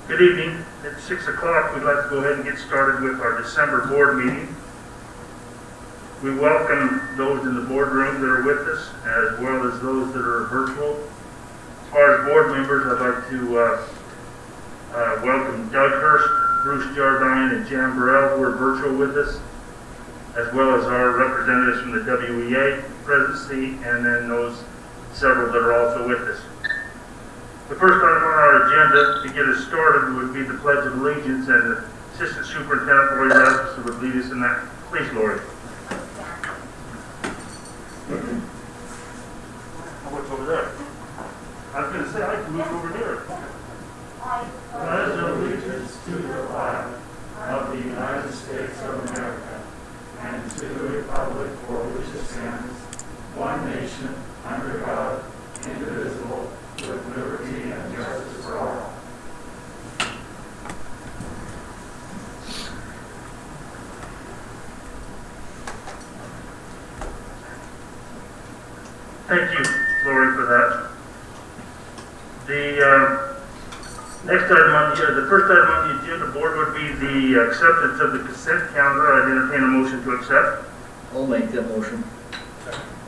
Good evening. At 6 o'clock, we'd like to go ahead and get started with our December board meeting. We welcome those in the boardroom that are with us, as well as those that are virtual. As far as board members, I'd like to welcome Doug Hurst, Bruce Jardine, and Jan Burrell, who are virtual with us, as well as our representatives from the WEA presidency, and then those several that are also with us. The first item on our agenda to get us started would be the Pledge of Allegiance, and the Assistant Superintendent Lori Rasmussen would lead us in that. Please, Lori. What's over there? I was going to say, I can move over there. Pledge allegiance to the flag of the United States of America and to the republic for which it stands, one nation, under God, indivisible, with liberty and justice for all. Thank you, Lori, for that. The next item on the first item on the agenda board would be the acceptance of the consent calendar. I'd entertain a motion to accept. I'll make that motion.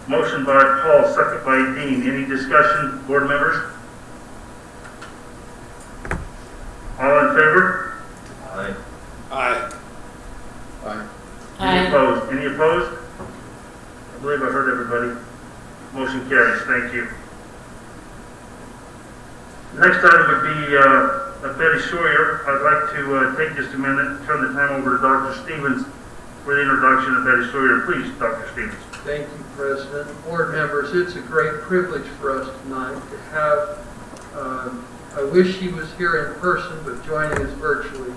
Motion by Paul, second by Dean. Any discussion, board members? All in favor? Aye. Aye. Aye. Any opposed? Any opposed? I believe I heard everybody. Motion carries. Thank you. Next item would be Betty Sawyer. I'd like to take just a minute and turn the time over to Dr. Stevens for the introduction of Betty Sawyer. Please, Dr. Stevens. Thank you, President. Board members, it's a great privilege for us tonight to have, I wish she was here in person, but joining us virtually,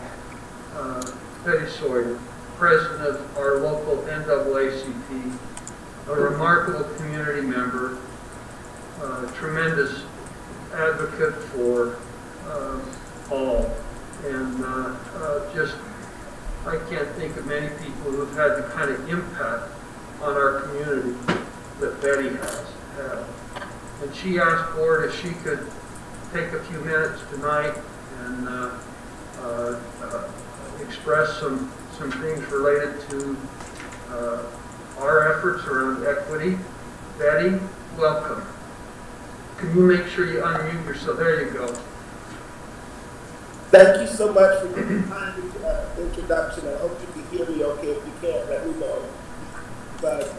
Betty Sawyer, President of our local NAACP, a remarkable community member, tremendous advocate for all, and just, I can't think of many people who've had the kind of impact on our community that Betty has had. And she asked Board if she could take a few minutes tonight and express some things related to our efforts around equity. Betty, welcome. Can you make sure you unmute yourself? There you go. Thank you so much for the kind introduction. I hope you can hear me okay. If you can't, let me know. But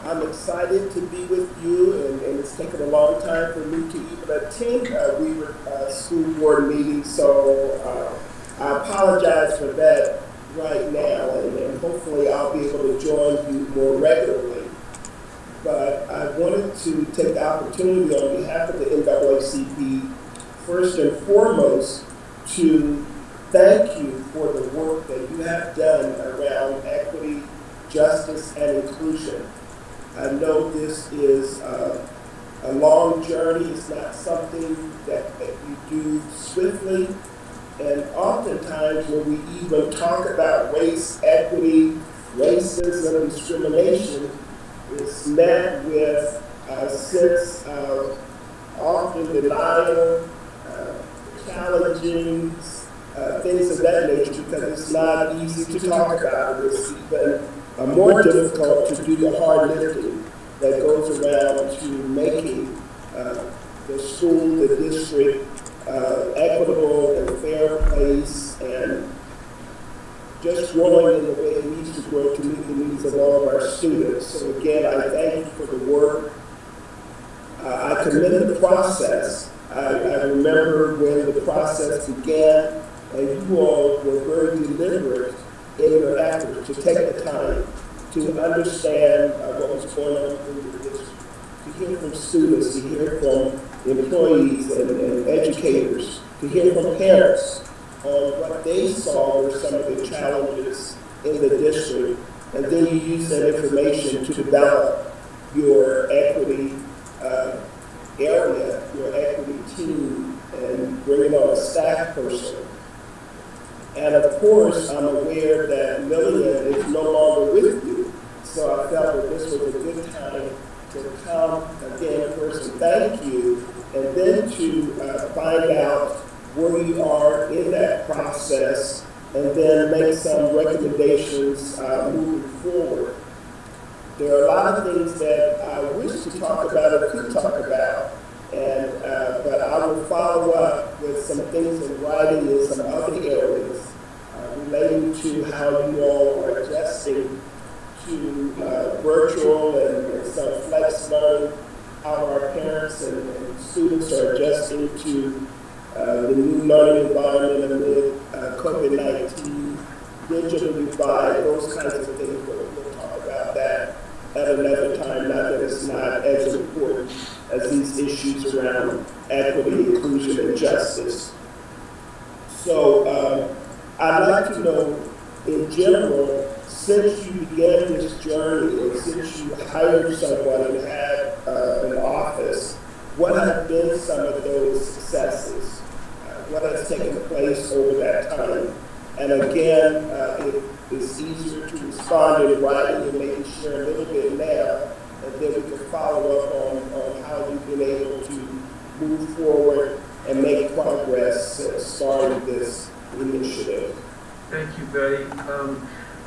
I'm excited to be with you, and it's taken a long time for me to even attend we were school board meetings, so I apologize for that right now, and hopefully I'll be able to join you more regularly. But I wanted to take the opportunity on behalf of the NAACP, first and foremost, to thank you for the work that you have done around equity, justice, and inclusion. I know this is a long journey. It's not something that you do swiftly. And oftentimes when we even talk about race, equity, racism, and discrimination, it's met with a sense of often denial, challenging, things of that nature, because it's not easy to talk about. It's even more difficult to do the hard lifting that goes around to making the school, the district, equitable and fair place, and just growing in the way it needs to grow to meet the needs of all of our students. So again, I thank you for the work. I commend the process. I remember when the process began, and you all were very deliberate in your efforts to take the time to understand what was going on in the district, to hear from students, to hear from employees and educators, to hear from parents on what they saw were some of the challenges in the district, and then you use that information to develop your equity area, your equity team, and bring on a staff person. And of course, I'm aware that Lillian is no longer with you, so I felt that this was a good time to come again, first to thank you, and then to find out where you are in that process, and then make some recommendations moving forward. There are a lot of things that I wish to talk about or could talk about, and but I will follow up with some things in writing in some other areas relating to how you all are adjusting to virtual and some flex learning, how our parents and students are adjusting to the new learning environment amid COVID-19, digital divide, those kinds of things. We'll talk about that at another time, not that it's not as important as these issues around equity, inclusion, and justice. So I'd like to know, in general, since you began this journey and since you hired someone and had an office, what have been some of those successes? What has taken place over that time? And again, it is easier to respond in writing and maybe share a little bit now, and then we can follow up on how you've been able to move forward and make progress since starting this initiative. Thank you, Betty.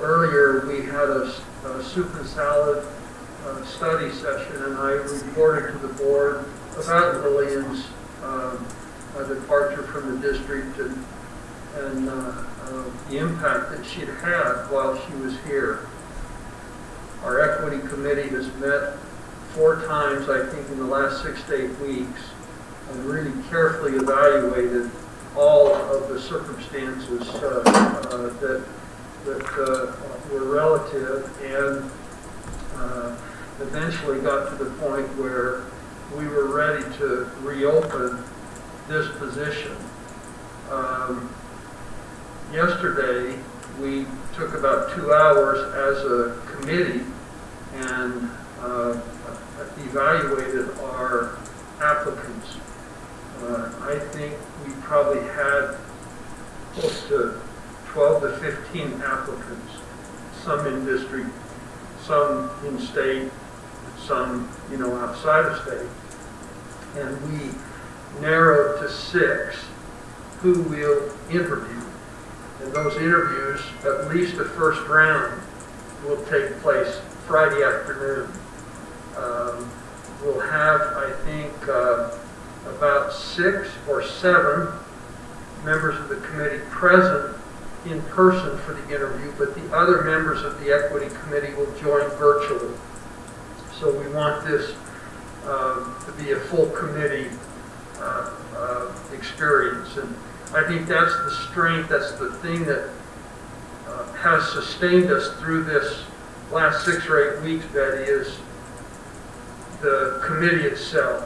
Earlier, we had a soup and salad study session, and I reported to the board about Lillian's departure from the district and the impact that she'd had while she was here. Our equity committee has met 4 times, I think, in the last 6 to 8 weeks, and really carefully evaluated all of the circumstances that were relative, and eventually got to the point where we were ready to reopen this position. Yesterday, we took about 2 hours as a committee and evaluated our applicants. I think we probably had close to 12 to 15 applicants, some in district, some in state, some, outside of state. And we narrowed to 6 who we'll interview. And those interviews, at least the first round, will take place Friday afternoon. We'll have, I think, about 6 or 7 members of the committee present in person for the interview, but the other members of the equity committee will join virtually. So we want this to be a full committee experience. And I think that's the strength, that's the thing that has sustained us through this last 6 or 8 weeks, Betty, is the committee itself.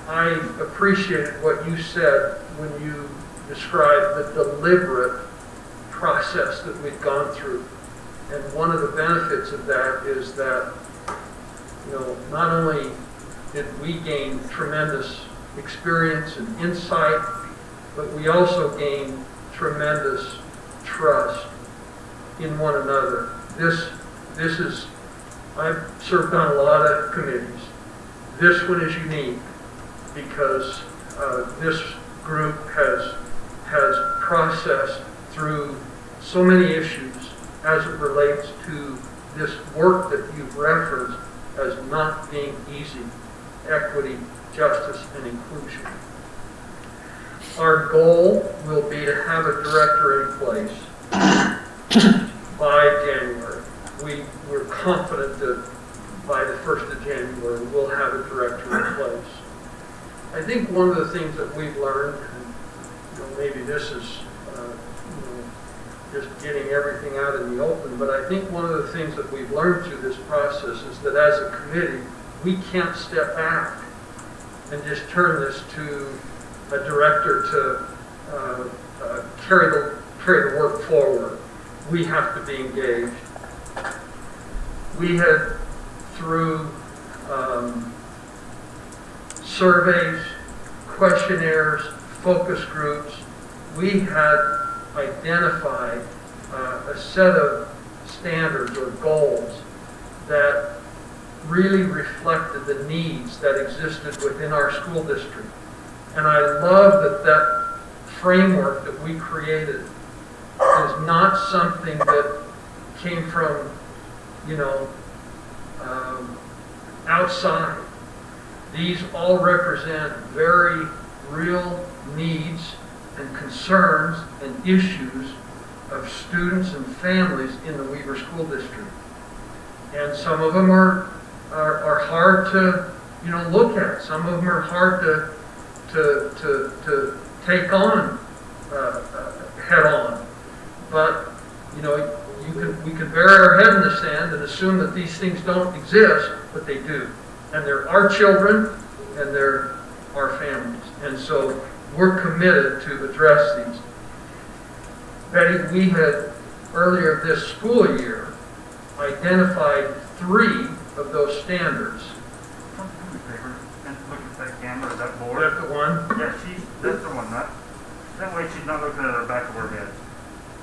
I appreciated what you said when you described the deliberate process that we've gone through. And one of the benefits of that is that, not only did we gain tremendous experience and insight, but we also gained tremendous trust in one another. This is, I've served on a lot of committees. This one is unique because this group has processed through so many issues as it relates to this work that you've referenced as not being easy: equity, justice, and inclusion. Our goal will be to have a director in place by January. We're confident that by the 1st of January we'll have a director in place. I think one of the things that we've learned, and maybe this is just getting everything out in the open, but I think one of the things that we've learned through this process is that as a committee, we can't step back and just turn this to a director to carry the work forward. We have to be engaged. We had, through surveys, questionnaires, focus groups, we had identified a set of standards or goals that really reflected the needs that existed within our school district. And I love that framework that we created is not something that came from, outside. These all represent very real needs and concerns and issues of students and families in the Weaver School District. And some of them are hard to, look at. Some of them are hard to take on head on. But, we can bury our head in the sand and assume that these things don't exist, but they do. And they're our children, and they're our families. And so we're committed to address these. Betty, we had, earlier this school year, identified 3 of those standards. Do me a favor, and look at that camera, that board. Is that the one? Yeah, that's the one, that way she's not looking at the back of her head.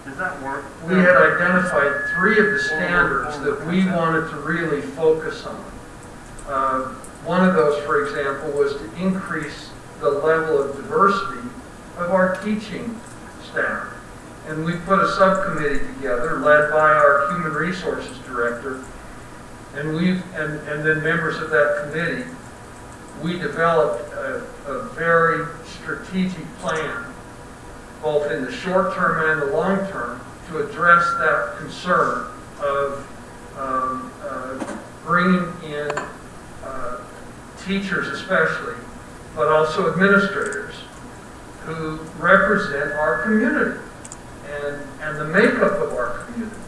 Does that work? We had identified 3 of the standards that we wanted to really focus on. One of those, for example, was to increase the level of diversity of our teaching staff. And we put a subcommittee together led by our human resources director. And then members of that committee, we developed a very strategic plan, both in the short term and the long term, to address that concern of bringing in teachers especially, but also administrators who represent our community and the makeup of our community.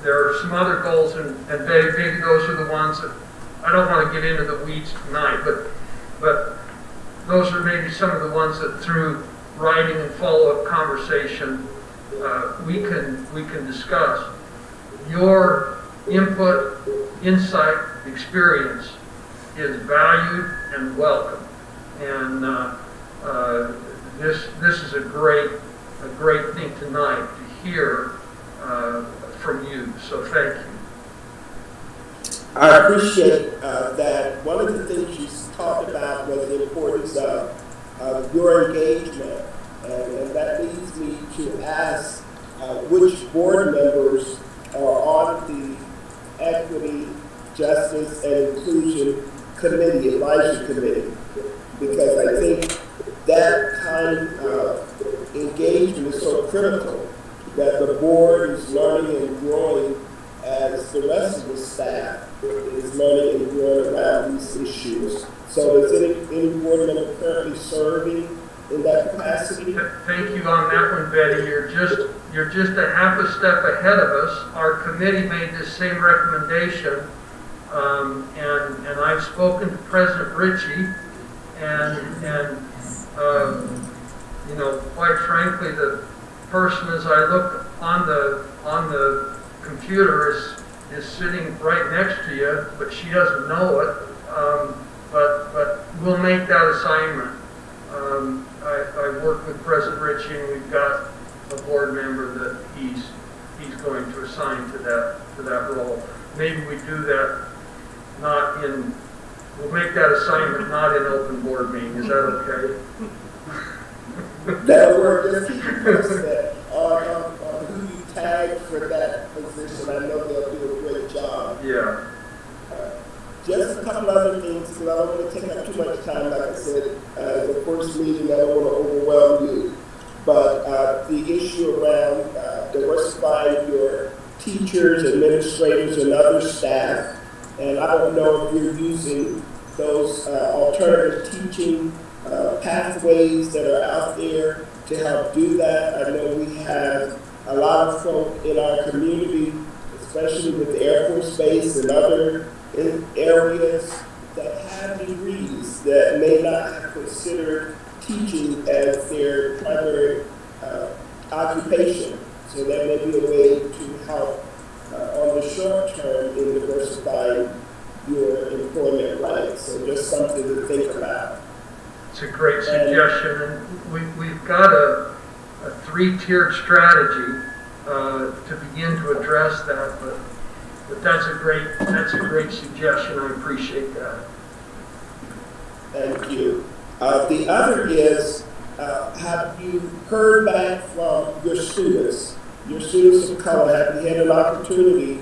There are some other goals, and maybe those are the ones that I don't want to get into the weeds tonight, but those are maybe some of the ones that through writing and follow-up conversation we can discuss. Your input, insight, experience is valued and welcome, and this is a great thing tonight to hear from you. So thank you. I appreciate that. One of the things you talked about was the importance of your engagement, and that leads me to ask which board members are on the Equity, Justice, and Inclusion Committee, Advisory Committee, because I think that kind of engagement is so critical that the board is learning and growing as the rest of the staff is learning and growing around these issues. So is any board member currently serving in that capacity? Thank you on that one, Betty. You're just a half a step ahead of us. Our committee made this same recommendation, and I've spoken to President Ritchie, and quite frankly, the person, as I look on the computer, is sitting right next to you, but she doesn't know it. But we'll make that assignment. I work with President Ritchie, and we've got a board member that he's going to assign to that role. Maybe we do that we'll make that assignment not in open board meeting. Is that okay? That'll work. Just keep you posted on who you tag for that position. I know they'll do a great job. Yeah. Just a couple other things, because I don't want to take up too much time. Like I said, the first meeting, I don't want to overwhelm you. But the issue around diversifying your teachers, administrators, and other staff, and I don't know if you're using those alternative teaching pathways that are out there to help do that. I know we have a lot of folk in our community, especially with the Air Force Base and other areas that have degrees that may not have considered teaching as their primary occupation. So that may be a way to help on the short term in diversifying your employment rights. So just something to think about. It's a great suggestion, and we've got a 3-tiered strategy to begin to address that. But But that's a great suggestion. I appreciate that. Thank you. The other is, have you heard back from your students of color? Have you had an opportunity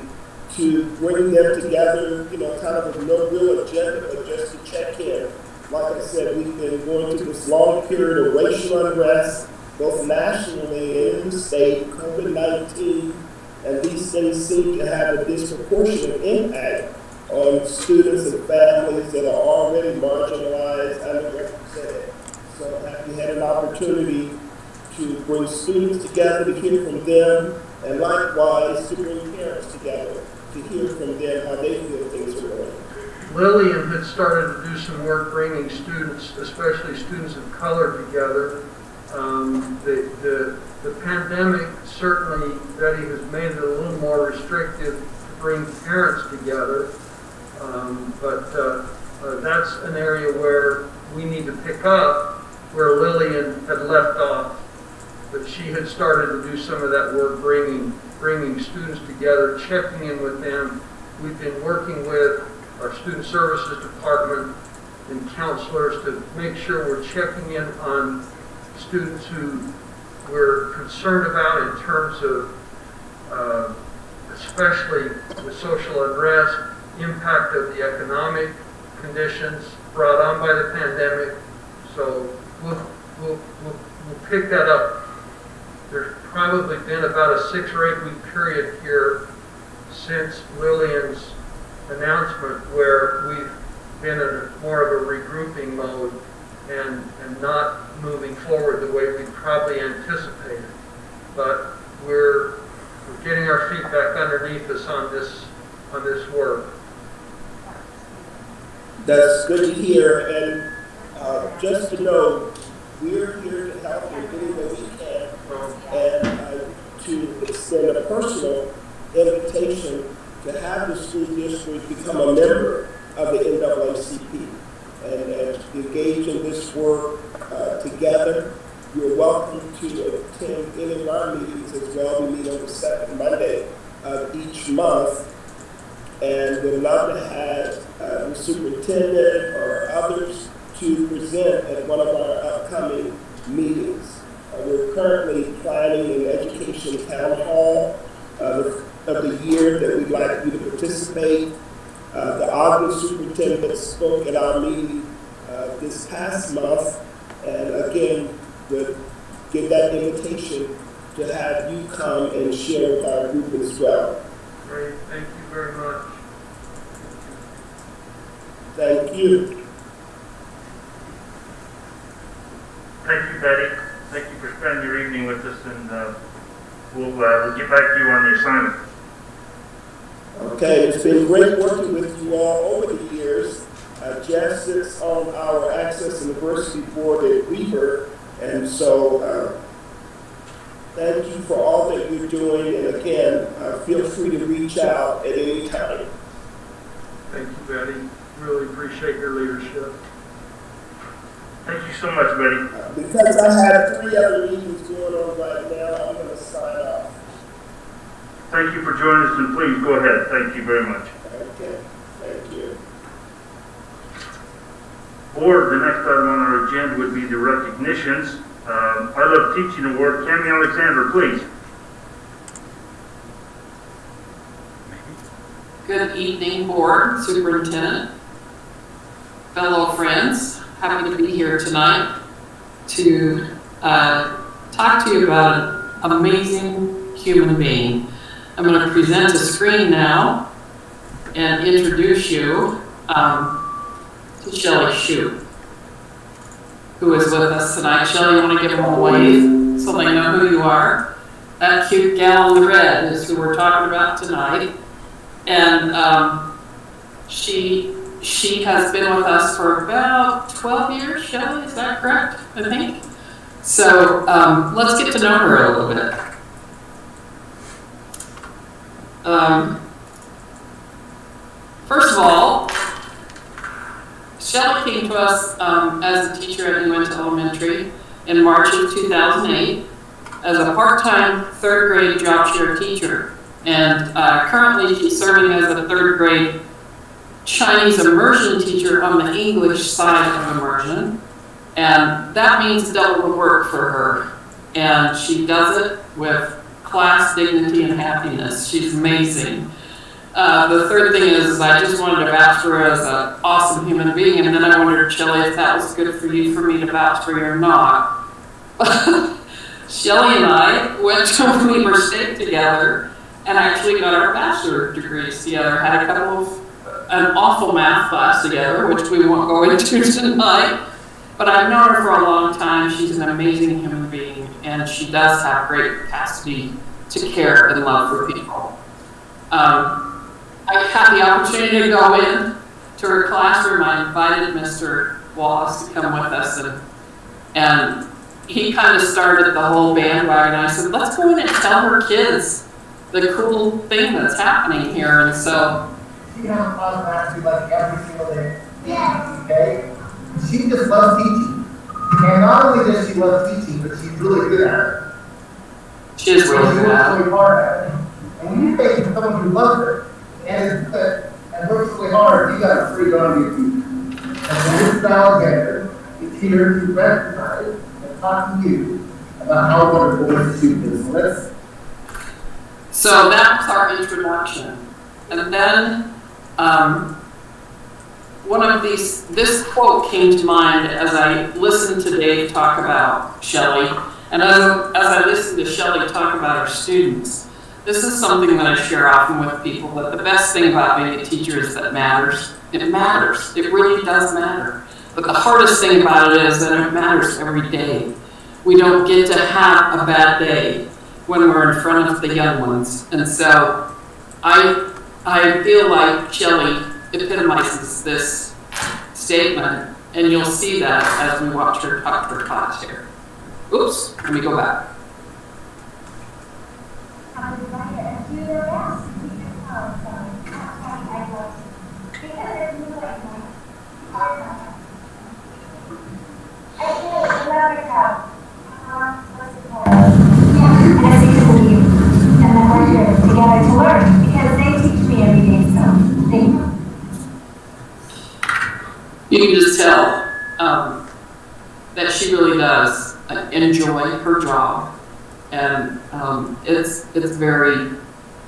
to bring them together, kind of with no real agenda, but just to check in? Like I said, we've been going through this long period of racial unrest, both nationally and in the state, COVID-19, and these things seem to have a disproportionate impact on students and families that are already marginalized, underrepresented. So have you had an opportunity to bring students together to hear from them, and likewise to bring parents together to hear from them how they feel things are going? Lillian had started to do some work bringing students, especially students of color, together. The pandemic certainly, Betty, has made it a little more restrictive to bring parents together. But that's an area where we need to pick up where Lillian had left off. But she had started to do some of that work, bringing students together, checking in with them. We've been working with our student services department and counselors to make sure we're checking in on students who we're concerned about in terms of especially the social unrest, impact of the economic conditions brought on by the pandemic. So we'll pick that up. There's probably been about a 6 or 8 week period here since Lillian's announcement where we've been in more of a regrouping mode and not moving forward the way we probably anticipated. But we're getting our feet back underneath us on this work. That's good to hear, and just to know, we're here to help in any way we can, and to extend a personal invitation to have the school district become a member of the NAACP and engage in this work together. You're welcome to attend any of our meetings as well. We meet on the second Monday of each month, and we'd love to have the superintendent or others to present at one of our upcoming meetings. We're currently planning an education town hall of the year that we'd like you to participate. The Ogden superintendent spoke at our meeting this past month, and again, would give that invitation to have you come and share with our group as well. Great, thank you very much. Thank you. Thank you, Betty. Thank you for spending your evening with us, and we'll get back to you on the assignment. Okay, it's been great working with you all over the years. Jeff sits on our Access University Board at Weaver, and so thank you for all that you're doing, and again, feel free to reach out at any time. Thank you, Betty. Really appreciate your leadership. Thank you so much, Betty. Because I have 3 other meetings going on right now, I'm going to sign off. Thank you for joining us, and please go ahead. Thank you very much. Okay, thank you. Board, the next item on our agenda would be the recognitions. I Love Teaching Award. Cammy Alexander, please. Good evening, Board, Superintendent, fellow friends. Happy to be here tonight to talk to you about an amazing human being. I'm going to present a screen now and introduce you to Shelley Shue, who is with us tonight. Shelley, you want to give them a wave so they know who you are? That cute gal in the red is who we're talking about tonight. And she has been with us for about 12 years, Shelley, is that correct, I think? So let's get to know her a little bit. First of all, Shelley came to us as a teacher at New Elementary in March of 2008 as a part-time 3rd grade job share teacher. And currently she's serving as a 3rd grade Chinese immersion teacher on the English side of immersion. And that means double the work for her. And she does it with class dignity and happiness. She's amazing. The third thing is I just wanted to vouch for her as an awesome human being, and then I wondered, Shelley, if that was good for you for me to vouch for you or not. Shelley and I went to Weber State together and actually got our bachelor degrees together, had a couple of, an awful math class together, which we won't go into tonight. But I've known her for a long time. She's an amazing human being, and she does have great capacity to care and love for people. I had the opportunity to go in to her classroom. I invited Mr. Wallace to come with us, and he kind of started the whole bandwagon. I said, let's go in and tell her kids the cool thing that's happening here. And so she has a class actually like every single day. Yeah. Okay? She just loves teaching. And not only does she love teaching, but she's really good at it. she is really She good works at it. really hard at it. And when you take someone who loves her and is good and works really hard, you got a free on your teacher. And so Mrs. Alexander is here to recognize and talk to you about how wonderful this shoot is. So that was our introduction. And then one of these, this quote came to mind as I listened to Dave talk about Shelley, and as I listened to Shelley talk about her students. This is something that I share often with people, that the best thing about being a teacher is that it matters. It matters. It really does matter. But the hardest thing about it is that it matters every day. We don't get to have a bad day when we're in front of the young ones. And so I feel like Shelley epitomizes this statement, and you'll see that as we watch her talk to her class here. Oops, let me go back. Together to learn, because they teach me every day, so thank you. You can just tell that she really does enjoy her job, and it's very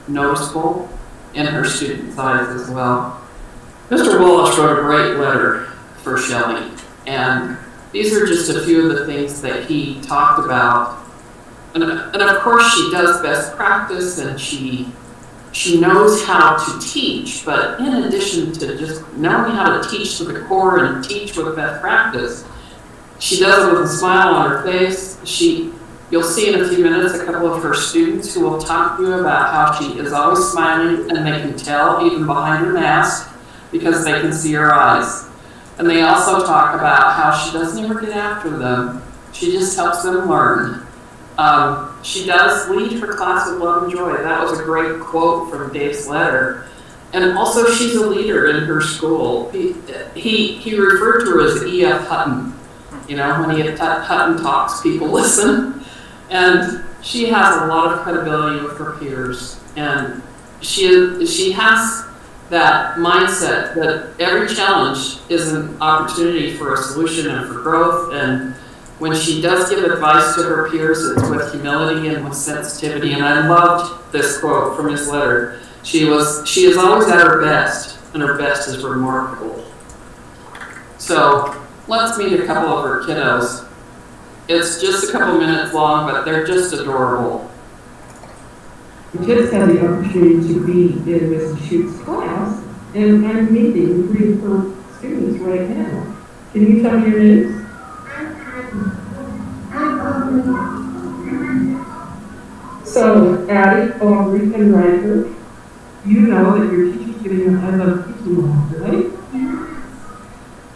noticeable in her students' eyes as well. Mr. Wallace wrote a great letter for Shelley, and these are just a few of the things that he talked about. And of course she does best practice, and she knows how to teach, but in addition to just knowing how to teach to the core and teach with best practice, she does it with a smile on her face. You'll see in a few minutes a couple of her students who will talk to you about how she is always smiling, and they can tell even behind her mask because they can see her eyes. And they also talk about how she doesn't ever get after them. She just helps them learn. She does lead her class with love and joy. That was a great quote from Dave's letter. And also she's a leader in her school. He referred to her as E.F. Hutton. You know, when Hutton talks, people listen. And she has a lot of credibility with her peers. And she has that mindset that every challenge is an opportunity for a solution and for growth. And when she does give advice to her peers, it's with humility and with sensitivity. And I loved this quote from his letter. She is always at her best, and her best is remarkable. So let's meet a couple of her kiddos. It's just a couple minutes long, but they're just adorable. We just had the opportunity to be in Mrs. Schute's class, and I'm meeting 3 of her students right now. Can you tell me your names? So, Addie, Aubrey, and Ryder, you know that your teacher's giving a I love teaching law, right?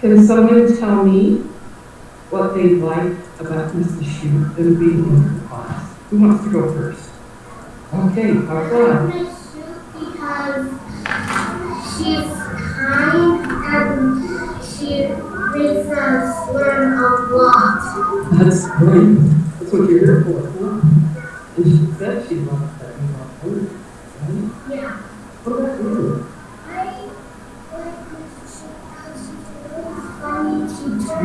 Can someone tell me what they like about Mrs. Shute and being in her class? Who wants to go first? Okay, how's that? Miss Shute because she's kind and she makes us learn a lot. That's great. That's what you're here for. Huh? And she said she loves that you love her. Right? Yeah. What about you? I like Miss because she's a really funny teacher,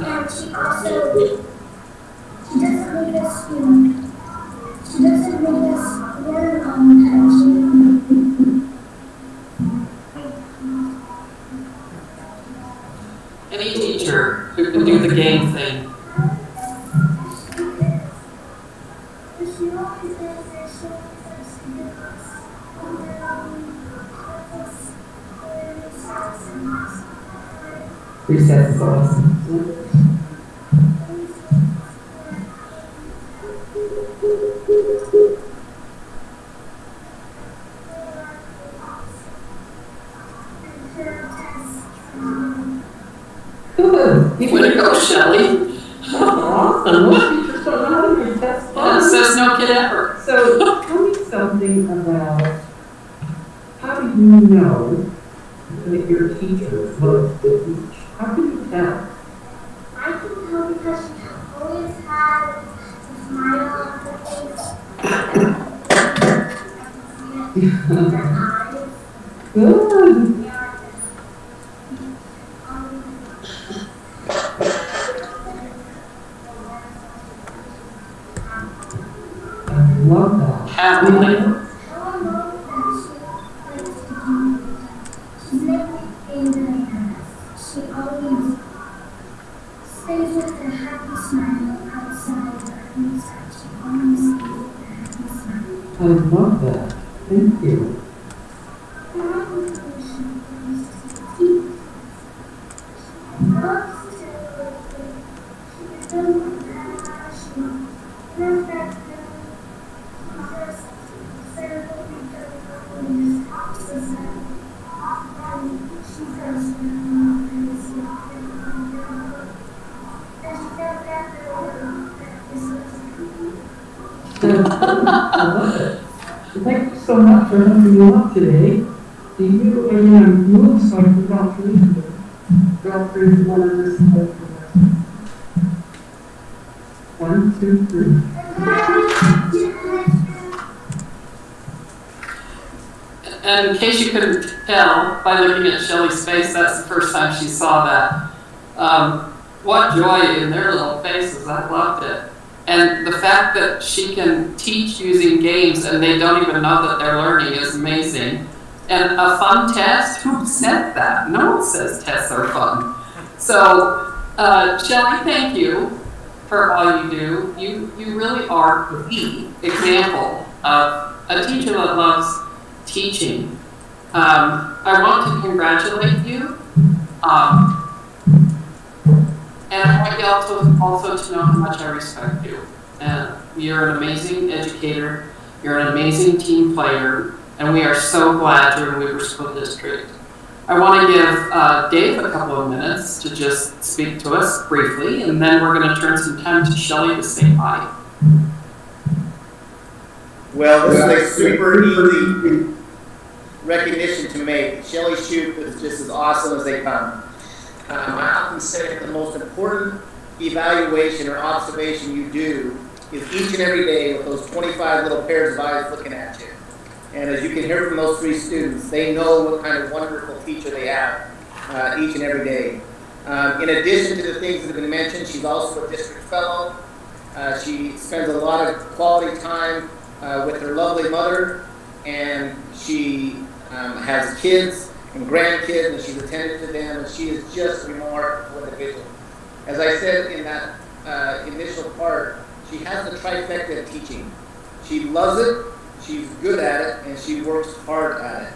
and she also, she doesn't make us, she doesn't make us learn all the time. Any teacher who can do the game thing. She always does that. She always does Recess is awesome. Good. Way to go, Shelley. Awesome. Most teachers don't know how to do tests. Yeah, says no kid ever. So tell me something about how do you know that your teacher loves to teach? How can you tell? I can tell because she always has a smile on her face. Her eyes. Good. I love that. Happily. She's never angry. She always stays with a happy smile outside her inside. She always stays with a happy smile. I love that. Thank you. She loves to teach. She loves to she's so compassionate. Loves that just serve every other and just talks to them. And she does and she does that I love it. Thank you so much for helping me out today. Do you, are going to move so I can go through the go through one of this? 1, 2, 3. And in case you couldn't tell by looking at Shelley's face, that's the first time she saw that. What joy in their little faces. I loved it. And the fact that she can teach using games and they don't even know that they're learning is amazing. And a fun test? Who said that? No one says tests are fun. So, Shelley, thank you for all you do. You really are the example of a teacher that loves teaching. I want to congratulate you. And I want you also to know how much I respect you. And you're an amazing educator, you're an amazing team player, and we are so glad you're in Weaver School District. I want to give Dave a couple of minutes to just speak to us briefly, and then we're going to turn some time to Shelley to say hi. Well, this is a super easy recognition to make. Shelley Shoup is just as awesome as they come. I often say that the most important evaluation or observation you do is each and every day with those 25 little pairs of eyes looking at you. And as you can hear from those 3 students, they know what kind of wonderful teacher they have each and every day. In addition to the things that have been mentioned, she's also a district fellow. She spends a lot of quality time with her lovely mother, and she has kids and grandkids, and she's attended to them, and she is just a remarkable individual. As I said in that initial part, she has the trifecta of teaching. She loves it, she's good at it, and she works hard at it.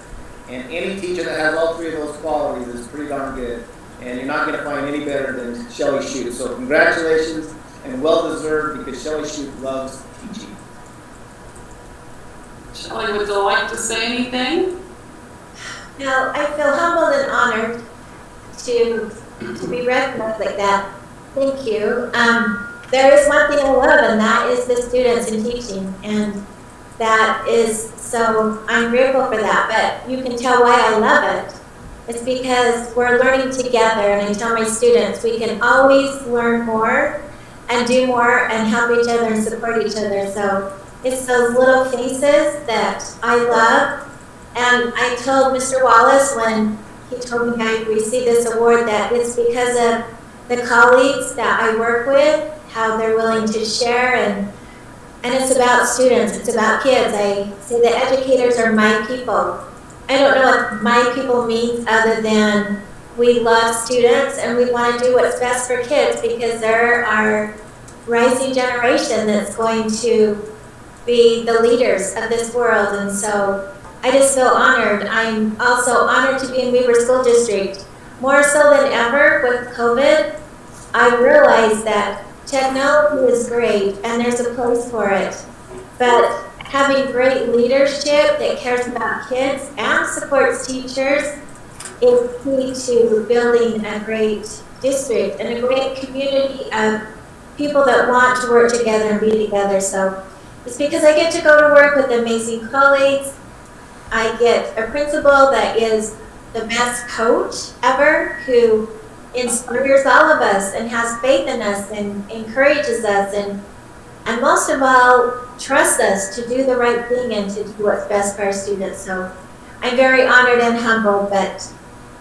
And any teacher that has all 3 of those qualities is pretty darn good. And you're not going to find any better than Shelley Shoup. So congratulations, and well-deserved, because Shelley Shoup loves teaching. Shelley, would you like to say anything? Now, I feel humbled and honored to be recognized like that. Thank you. There is one thing I love, and that is the students in teaching. And that is, so I'm grateful for that. But you can tell why I love it. It's because we're learning together, and I tell my students we can always learn more and do more and help each other and support each other. So It's those little faces that I love. And I told Mr. Wallace when he told me I received this award that it's because of the colleagues that I work with, how they're willing to share, and it's about students, it's about kids. I say the educators are my people. I don't know what my people means other than we love students and we want to do what's best for kids because they're our rising generation that's going to be the leaders of this world. And so I just feel honored. I'm also honored to be in Weaver School District. More so than ever with COVID, I realized that technology is great and there's a place for it. But having great leadership that cares about kids and supports teachers is key to building a great district and a great community of people that want to work together and be together. So it's because I get to go to work with amazing colleagues. I get a principal that is the best coach ever who inspires all of us and has faith in us and encourages us and most of all trusts us to do the right thing and to do what's best for our students. So I'm very honored and humbled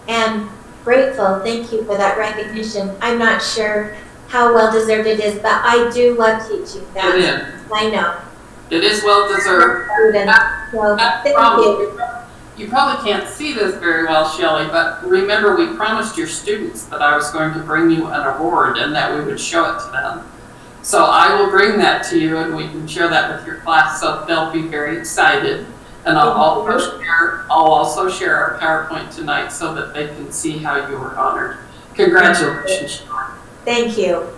and grateful. Thank you for that recognition. I'm not sure how well deserved it is, but I do love teaching. It is. I know. It is well deserved. So, thank you. You probably can't see this very well, Shelley, but remember we promised your students that I was going to bring you an award and that we would show it to them. So I will bring that to you and we can share that with your class so they'll be very excited. And I'll also share our PowerPoint tonight so that they can see how you were honored. Congratulations, Shelley. Thank you.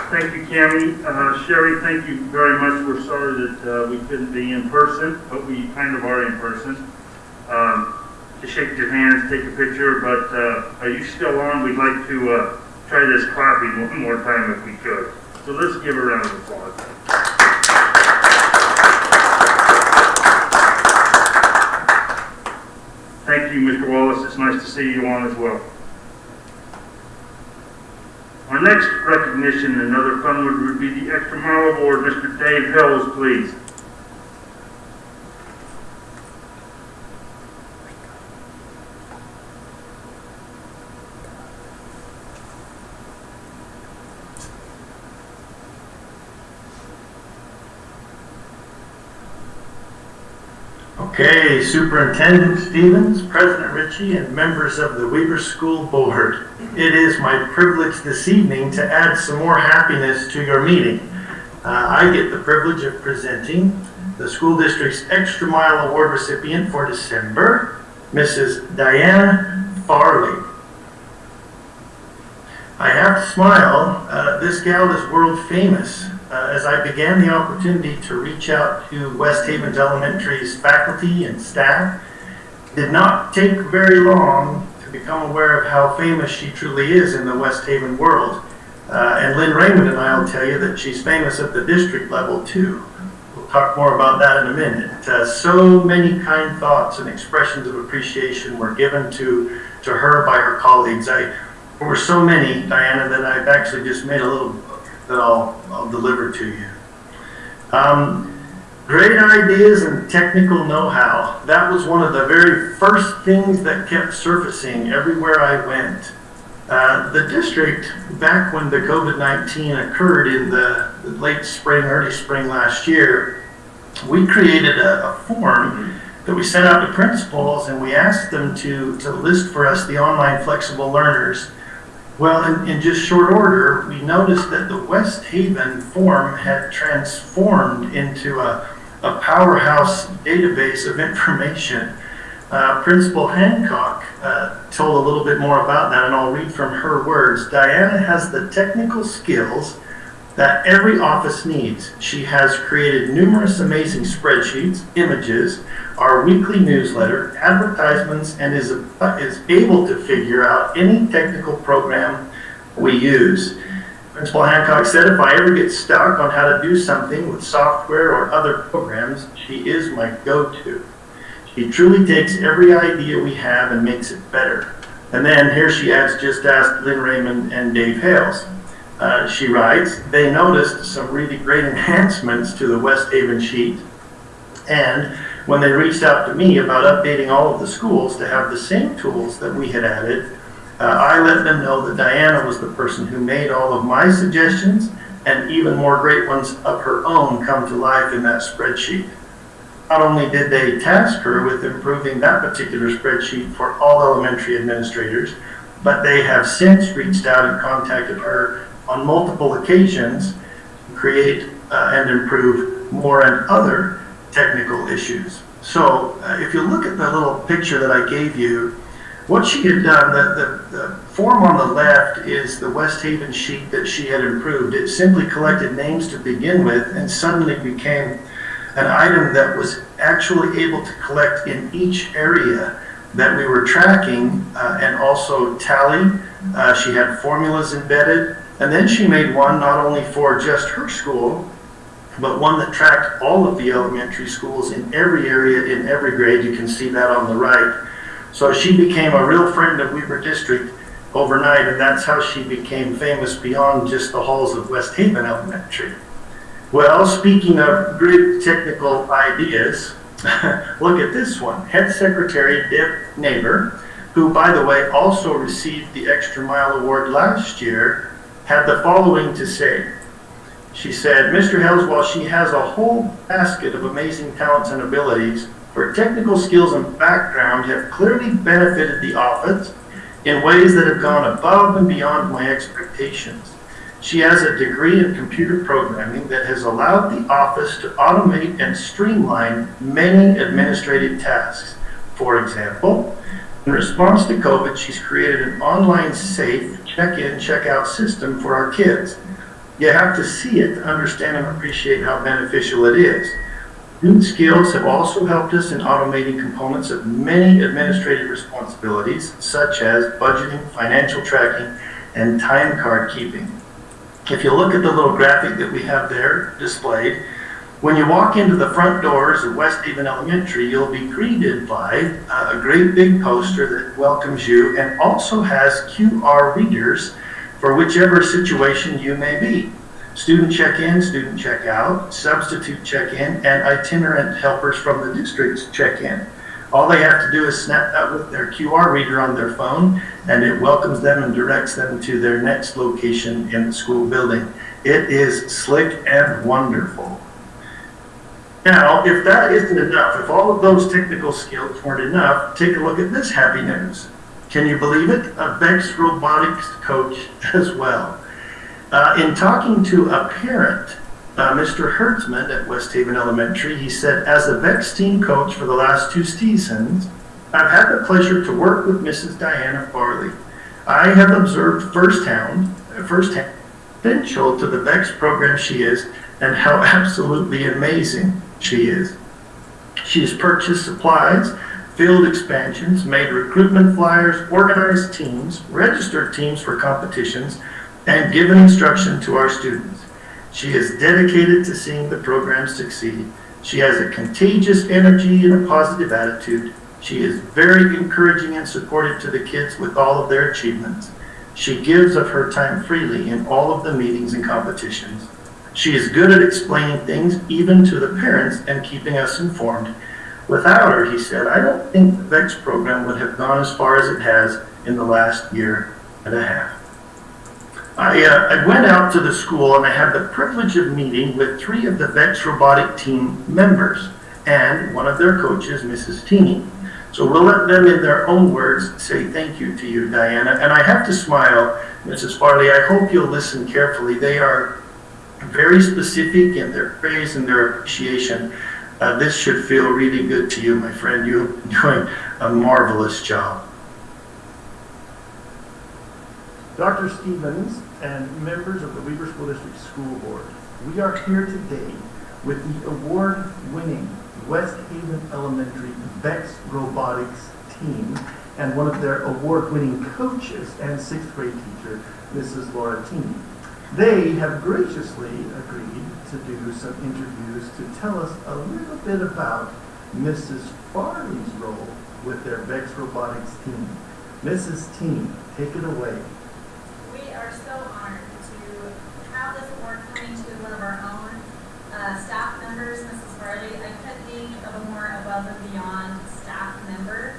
Thank you, Cammie. Sherry, thank you very much. We're sorry that we couldn't be in person, but we kind of are in person. To shake your hands, take a picture, but are you still on? We'd like to try this clapping one more time if we could. So let's give a round of applause. Thank you, Mr. Wallace. It's nice to see you on as well. Our next recognition, another fun one, would be the Extra Mile Award. Mr. Dave Hills, please. Okay, Superintendent Stevens, President Ritchie, and members of the Weaver School Board. It is my privilege this evening to add some more happiness to your meeting. I get the privilege of presenting the school district's Extra Mile Award recipient for December, Mrs. Diana Farley. I have to smile. This gal is world famous. As I began the opportunity to reach out to West Havens Elementary's faculty and staff, it did not take very long to become aware of how famous she truly is in the West Haven world. And Lynn Raymond and I will tell you that she's famous at the district level too. We'll talk more about that in a minute. So many kind thoughts and expressions of appreciation were given to her by her colleagues. There were so many, Diana, that I've actually just made a little that I'll deliver to you. Great ideas and technical know-how. That was one of the very first things that kept surfacing everywhere I went. The district, back when the COVID-19 occurred in the late spring, early spring last year, we created a form that we sent out to principals and we asked them to list for us the online flexible learners. Well, in just short order, we noticed that the West Haven form had transformed into a powerhouse database of information. Principal Hancock told a little bit more about that, and I'll read from her words. Diana has the technical skills that every office needs. She has created numerous amazing spreadsheets, images, our weekly newsletter, advertisements, and is able to figure out any technical program we use. Principal Hancock said, if I ever get stuck on how to do something with software or other programs, she is my go-to. She truly takes every idea we have and makes it better. And then here she adds, just ask Lynn Raymond and Dave Hales. She writes, they noticed some really great enhancements to the West Haven sheet. And when they reached out to me about updating all of the schools to have the same tools that we had added, I let them know that Diana was the person who made all of my suggestions and even more great ones of her own come to life in that spreadsheet. Not only did they task her with improving that particular spreadsheet for all elementary administrators, but they have since reached out and contacted her on multiple occasions to create and improve more and other technical issues. So if you look at the little picture that I gave you, what she had done, the form on the left is the West Haven sheet that she had improved. It simply collected names to begin with and suddenly became an item that was actually able to collect in each area that we were tracking and also tally. She had formulas embedded, and then she made one not only for just her school, but one that tracked all of the elementary schools in every area, in every grade. You can see that on the right. So she became a real friend of Weber District overnight, and that's how she became famous beyond just the halls of West Haven Elementary. Well, speaking of great technical ideas, look at this one. Head Secretary Deb Neighbor, who, by the way, also received the Extra Mile Award last year, had the following to say. She said, Mr. Hales, while she has a whole basket of amazing talents and abilities, her technical skills and background have clearly benefited the office in ways that have gone above and beyond my expectations. She has a degree in computer programming that has allowed the office to automate and streamline many administrative tasks. For example, in response to COVID, she's created an online safe check-in, check-out system for our kids. You have to see it to understand and appreciate how beneficial it is. New skills have also helped us in automating components of many administrative responsibilities, such as budgeting, financial tracking, and time card keeping. If you look at the little graphic that we have there displayed, when you walk into the front doors of West Haven Elementary, you'll be greeted by a great big poster that welcomes you and also has QR readers for whichever situation you may be. Student check-in, student check-out, substitute check-in, and itinerant helpers from the district's check-in. All they have to do is snap that with their QR reader on their phone, and it welcomes them and directs them to their next location in the school building. It is slick and wonderful. Now, if that isn't enough, if all of those technical skills weren't enough, take a look at this happy news. Can you believe it? A VEX Robotics coach as well. In talking to a parent, Mr. Hertzman at West Haven Elementary, he said, as a VEX team coach for the last 2 seasons, I've had the pleasure to work with Mrs. Diana Farley. I have observed firsthand potential to the VEX program she is and how absolutely amazing she is. She has purchased supplies, field expansions, made recruitment flyers, organized teams, registered teams for competitions, and given instruction to our students. She is dedicated to seeing the program succeed. She has a contagious energy and a positive attitude. She is very encouraging and supportive to the kids with all of their achievements. She gives of her time freely in all of the meetings and competitions. She is good at explaining things even to the parents and keeping us informed. Without her, he said, I don't think the VEX program would have gone as far as it has in the last year and a half. I went out to the school and I had the privilege of meeting with 3 of the VEX Robotic Team members and one of their coaches, Mrs. Teeny. So we'll let them in their own words say thank you to you, Diana. And I have to smile, Mrs. Farley, I hope you'll listen carefully. They are very specific in their praise and their appreciation. This should feel really good to you, my friend. You're doing a marvelous job. Dr. Stevens and members of the Weber School District School Board, we are here today with the award-winning West Haven Elementary VEX Robotics Team and one of their award-winning coaches and 6th grade teacher, Mrs. Laura Teeny. They have graciously agreed to do some interviews to tell us a little bit about Mrs. Farley's role with their VEX Robotics team. Mrs. Team, take it away. We are so honored to have this award coming to one of our own staff members, Mrs. Farley. I couldn't think of a more above and beyond staff member.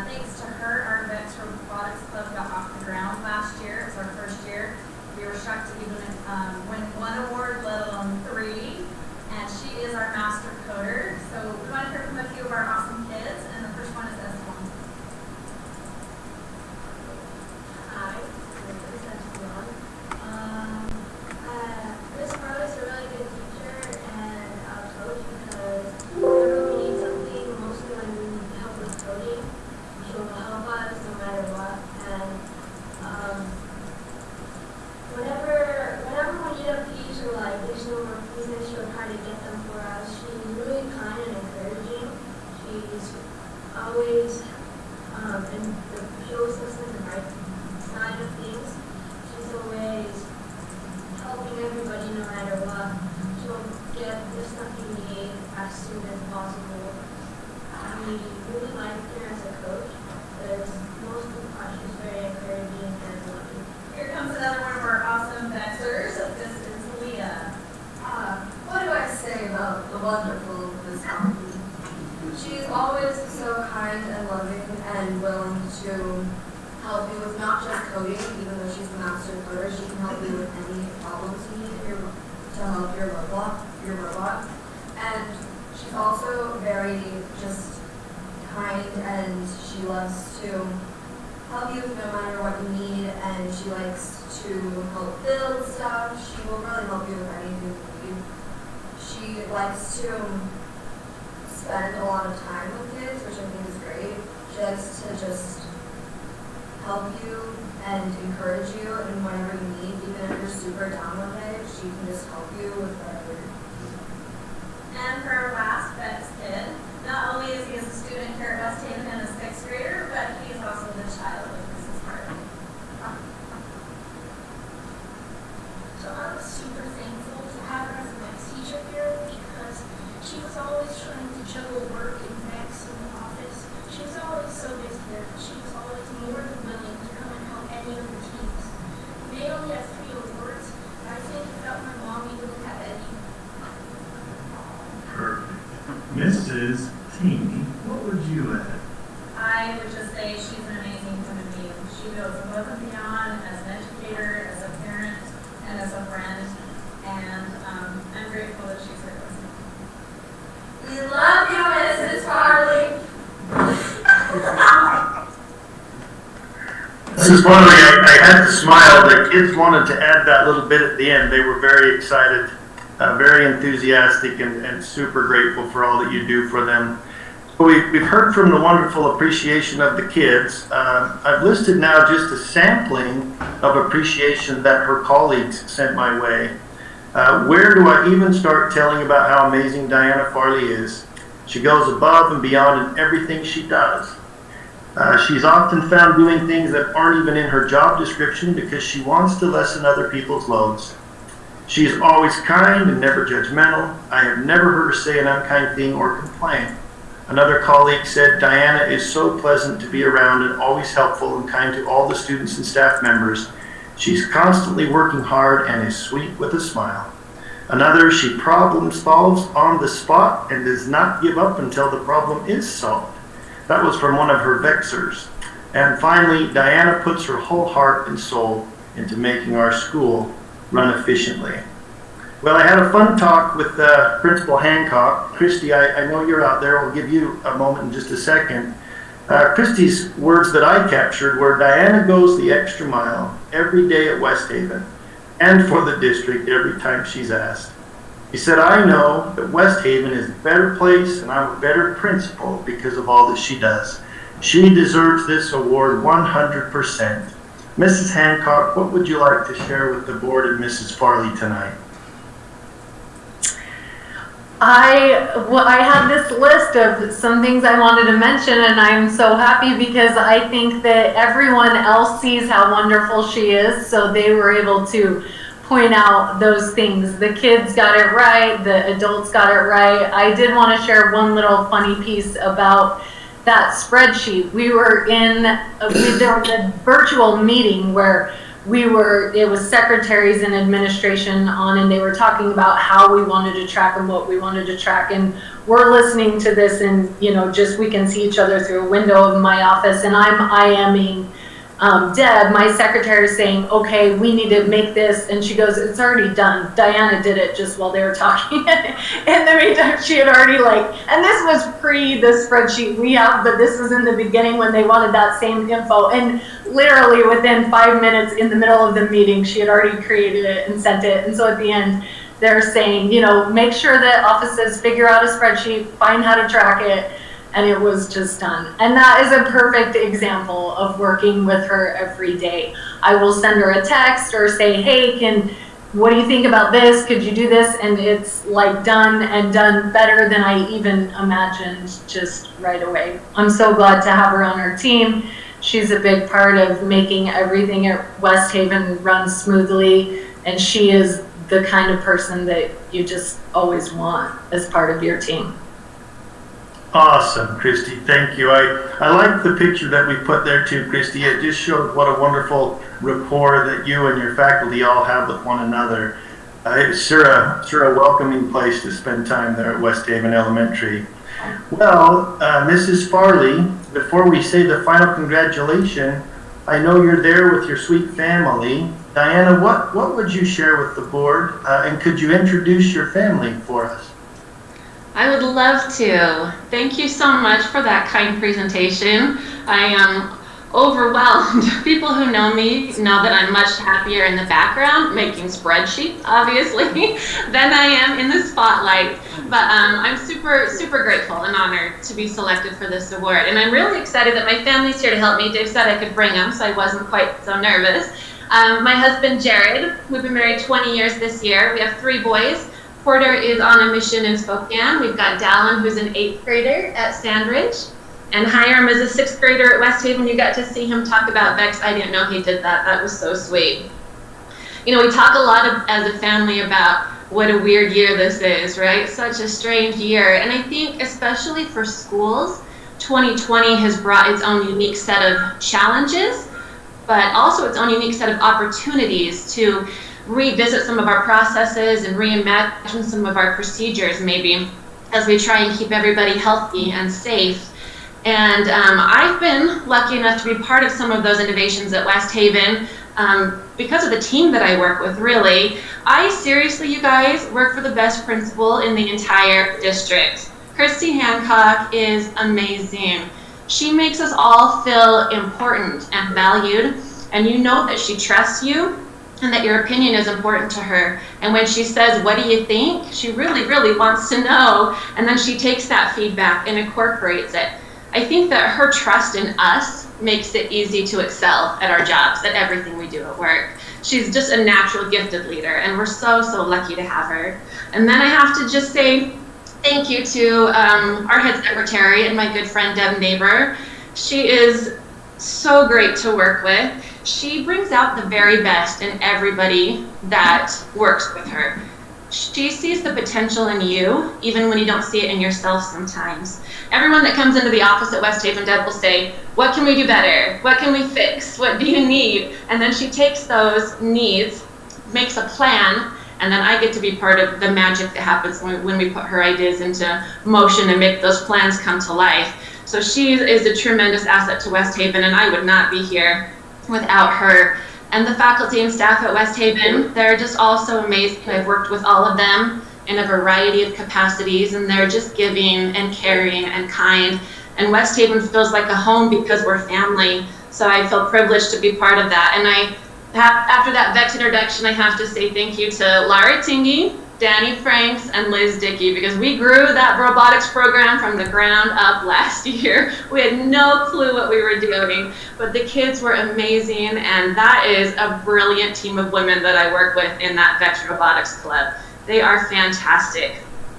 Thanks to her, our Vex Robotics Club got off the ground last year. It was our first year. We were shocked to even win one award, let alone 3. And she is our master coder. So we want to hear from a few of our awesome kids. And the first one is S1. Hi, my name is S1. Miss Farley is a really good teacher and coach because whenever we need something, mostly when we need help with coding, she'll help us no matter what. And whenever we need a piece or like there's no more pieces, she'll try to get them for us. She's really kind and encouraging. She's always she always listens to the right side of things. She's always helping everybody no matter what. She'll get the stuff you need as soon as possible. We really like her as a coach because most of the time she's very encouraging and loving. Here comes another one of our awesome Vexers. This is Leah. What do I say about the wonderful Miss Farley? She's always so kind and loving and willing to help you with not just coding, even though she's the master coder. She can help you with any problems you need to help your robot. And she's also very just kind, and she loves to help you no matter what you need, and she likes to help build stuff. She will really help you with anything you need. She likes to spend a lot of time with kids, which I think is great. She likes to just help you and encourage you in whatever you need. Even if you're super down one day, she can just help you with whatever you need. And for our last Vex kid, not only is he a student here at West Haven and a 6th grader, but he is also the child of Mrs. Farley. So I was super thankful to have her as a Vex teacher here because she was always trying to juggle work and Vex in the office. She was always so busy there, but she was always more than willing to come and help any of the teams. They only have 3 awards, and I think without my mom, we wouldn't have any. Perfect. Mrs. Team, what would you add? I would just say she's an amazing human being. She goes above and beyond as an educator, as a parent, and as a friend. And I'm grateful that she's here with me. We love you, Mrs. Farley. Mrs. Farley, I had to smile. The kids wanted to add that little bit at the end. They were very excited, very enthusiastic, and super grateful for all that you do for them. We've heard from the wonderful appreciation of the kids. I've listed now just a sampling of appreciation that her colleagues sent my way. Where do I even start telling about how amazing Diana Farley is? She goes above and beyond in everything she does. She's often found doing things that aren't even in her job description because she wants to lessen other people's loads. She's always kind and never judgmental. I have never heard her say an unkind thing or complain. Another colleague said, Diana is so pleasant to be around and always helpful and kind to all the students and staff members. She's constantly working hard and is sweet with a smile. Another, she problem solves on the spot and does not give up until the problem is solved. That was from one of her Vexers. And finally, Diana puts her whole heart and soul into making our school run efficiently. Well, I had a fun talk with Principal Hancock. Christy, I know you're out there. I'll give you a moment in just a second. Christy's words that I captured were, Diana goes the extra mile every day at West Haven and for the district every time she's asked. He said, I know that West Haven is a better place and I'm a better principal because of all that she does. She deserves this award 100%. Mrs. Hancock, what would you like to share with the board and Mrs. Farley tonight? I had this list of some things I wanted to mention, and I'm so happy because I think that everyone else sees how wonderful she is, so they were able to point out those things. The kids got it right, the adults got it right. I did want to share one little funny piece about that spreadsheet. We were there was a virtual meeting where it was secretaries and administration on, and they were talking about how we wanted to track and what we wanted to track. And we're listening to this, and just we can see each other through a window of my office, and I'm IMing Deb, my secretary, is saying, okay, we need to make this, and she goes, it's already done. Diana did it just while they were talking. In the meantime, she had already and this was pre the spreadsheet we have, but this was in the beginning when they wanted that same info, and literally within 5 minutes in the middle of the meeting, she had already created it and sent it. And so at the end, they're saying, make sure that offices figure out a spreadsheet, find how to track it, and it was just done. And that is a perfect example of working with her every day. I will send her a text or say, hey, what do you think about this? Could you do this? And it's done, and done better than I even imagined just right away. I'm so glad to have her on our team. She's a big part of making everything at West Haven run smoothly, and she is the kind of person that you just always want as part of your team. Awesome, Christy. Thank you. I like the picture that we put there too, Christy. It just showed what a wonderful rapport that you and your faculty all have with one another. It's sure a welcoming place to spend time there at West Haven Elementary. Well, Mrs. Farley, before we say the final congratulation, I know you're there with your sweet family. Diana, what would you share with the board? And could you introduce your family for us? I would love to. Thank you so much for that kind presentation. I am overwhelmed. People who know me know that I'm much happier in the background making spreadsheets, obviously, than I am in the spotlight. But I'm super, super grateful and honored to be selected for this award. And I'm really excited that my family's here to help me. Dave said I could bring them, so I wasn't quite so nervous. My husband, Jared, we've been married 20 years this year. We have 3 boys. Porter is on a mission in Spokane. We've got Dallin, who's an 8th grader at Sandridge. And Hiram is a 6th grader at West Haven. You got to see him talk about VEX. I didn't know he did that. That was so sweet. We talk a lot as a family about what a weird year this is, right? Such a strange year. And I think especially for schools, 2020 has brought its own unique set of challenges, but also its own unique set of opportunities to revisit some of our processes and reimagine some of our procedures maybe as we try and keep everybody healthy and safe. And I've been lucky enough to be part of some of those innovations at West Haven because of the team that I work with, really. I seriously, you guys, work for the best principal in the entire district. Christy Hancock is amazing. She makes us all feel important and valued, and you know that she trusts you and that your opinion is important to her. And when she says, what do you think? She really, really wants to know. And then she takes that feedback and incorporates it. I think that her trust in us makes it easy to excel at our jobs, at everything we do at work. She's just a natural gifted leader, and we're so, so lucky to have her. And then I have to just say thank you to our head secretary and my good friend, Deb Neighbor. She is so great to work with. She brings out the very best in everybody that works with her. She sees the potential in you, even when you don't see it in yourself sometimes. Everyone that comes into the office at West Haven, Deb will say, what can we do better? What can we fix? What do you need? And then she takes those needs, makes a plan, and then I get to be part of the magic that happens when we put her ideas into motion and make those plans come to life. So she is a tremendous asset to West Haven, and I would not be here without her. And the faculty and staff at West Haven, they're just all so amazing. I've worked with all of them in a variety of capacities, and they're just giving and caring and kind. And West Haven feels like a home because we're family. So I feel privileged to be part of that. And after that VEX introduction, I have to say thank you to Lara Tingy, Danny Franks, and Liz Dickey, because we grew that robotics program from the ground up last year. We had no clue what we were doing, but the kids were amazing, and that is a brilliant team of women that I work with in that VEX Robotics Club. They are fantastic.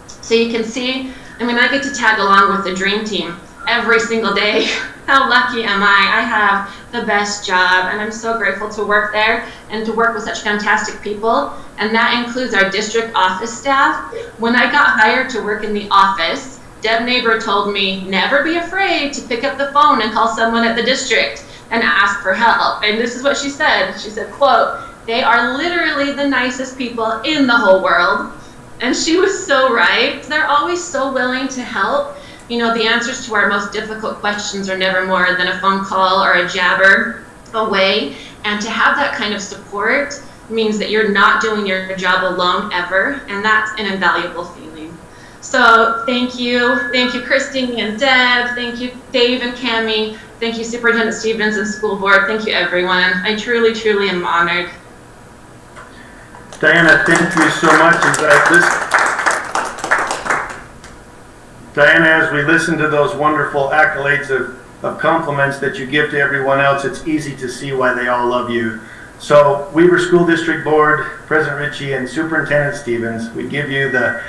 So you can see, I get to tag along with the dream team every single day. How lucky am I? I have the best job, and I'm so grateful to work there and to work with such fantastic people. And that includes our district office staff. When I got hired to work in the office, Deb Neighbor told me, never be afraid to pick up the phone and call someone at the district and ask for help. And this is what she said. She said, quote, "They are literally the nicest people in the whole world." And she was so right. They're always so willing to help. You know, the answers to our most difficult questions are never more than a phone call or a jabber away. And to have that kind of support means that you're not doing your job alone ever. And that's an invaluable feeling. So thank you Christine and Deb, thank you Dave and Cammie, thank you Superintendent Stevens and School Board, thank you everyone. I truly, truly am honored. Diana, thank you so much. Diana, as we listen to those wonderful accolades of compliments that you give to everyone else, it's easy to see why they all love you. So, Weber School District Board, President Ritchie, and Superintendent Stevens, we give you the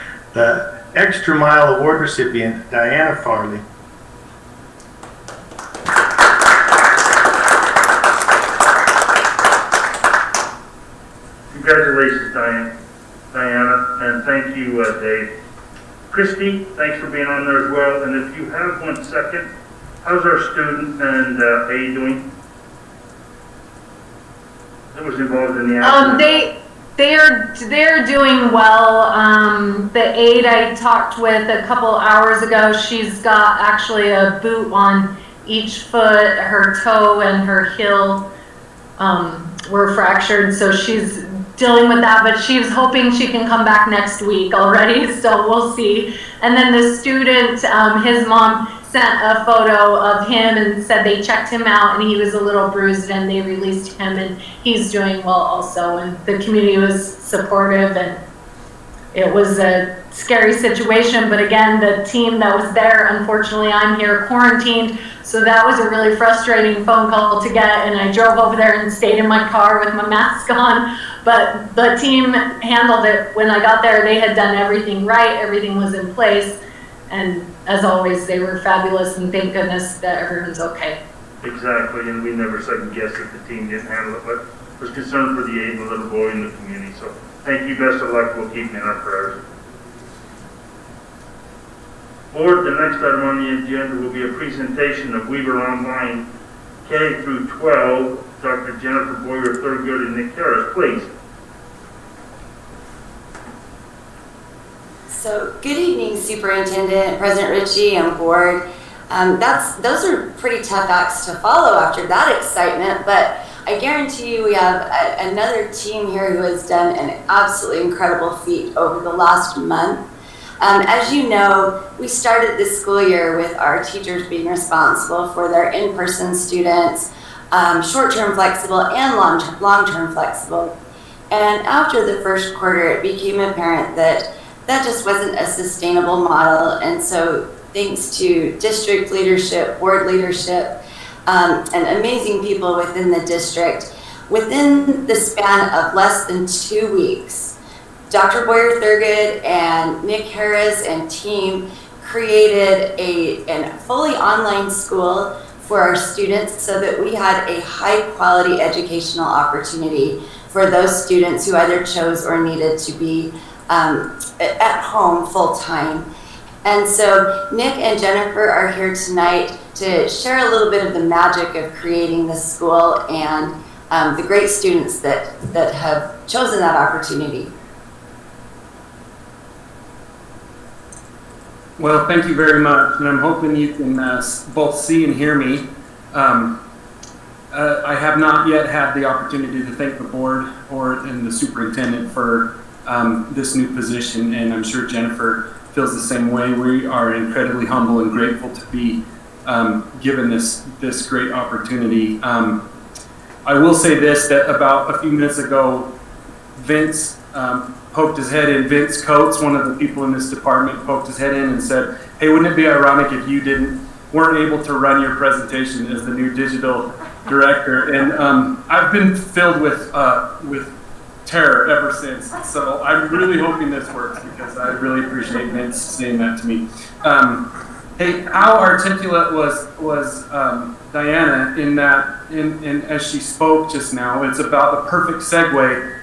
Extra Mile Award recipient, Diana Farley. Congratulations, Diana, and thank you, Dave. Christy, thanks for being on there as well. And if you have 1 second, how's our student and A doing? That was involved in the accident. They're doing well. The aide I talked with a couple hours ago, she's got actually a boot on each foot. Her toe and her heel were fractured, so she's dealing with that, but she's hoping she can come back next week already, so we'll see. And then the student, his mom sent a photo of him and said they checked him out and he was a little bruised and they released him and he's doing well also. And the community was supportive and it was a scary situation, but again, the team that was there, unfortunately I'm here quarantined, so that was a really frustrating phone call to get, and I drove over there and stayed in my car with my mask on, but the team handled it. When I got there, they had done everything right, everything was in place, and as always, they were fabulous, and thank goodness that everyone's okay. Exactly, and we never second guessed that the team didn't handle it, but was concerned for the aide, the little boy in the community, so thank you, best of luck, we'll keep you in our prayers. Board, the next item on the agenda will be a presentation of Weber Online K through 12. Dr. Jennifer Boyer, Thurgood, and Nick Harris, please. So, good evening, Superintendent, President Ritchie, and Board. Those are pretty tough acts to follow after that excitement, but I guarantee you we have another team here who has done an absolutely incredible feat over the last month. As you know, we started this school year with our teachers being responsible for their in-person students, short-term flexible and long-term flexible. And after the first quarter, it became apparent that that just wasn't a sustainable model. And so thanks to district leadership, board leadership, and amazing people within the district, within the span of less than 2 weeks, Dr. Boyer Thurgood and Nick Harris and team created a fully online school for our students so that we had a high quality educational opportunity for those students who either chose or needed to be at home full time. And so Nick and Jennifer are here tonight to share a little bit of the magic of creating this school and the great students that have chosen that opportunity. Well, thank you very much, and I'm hoping you can both see and hear me. I have not yet had the opportunity to thank the board and the superintendent for this new position, and I'm sure Jennifer feels the same way. We are incredibly humble and grateful to be given this great opportunity. I will say this, that about a few minutes ago, Vince poked his head in. Vince Coates, one of the people in this department, poked his head in and said, "Hey, wouldn't it be ironic if you weren't able to run your presentation as the new digital director?" And I've been filled with terror ever since. So I'm really hoping this works because I really appreciate Vince saying that to me. Hey, how articulate was Diana in as she spoke just now? It's about the perfect segue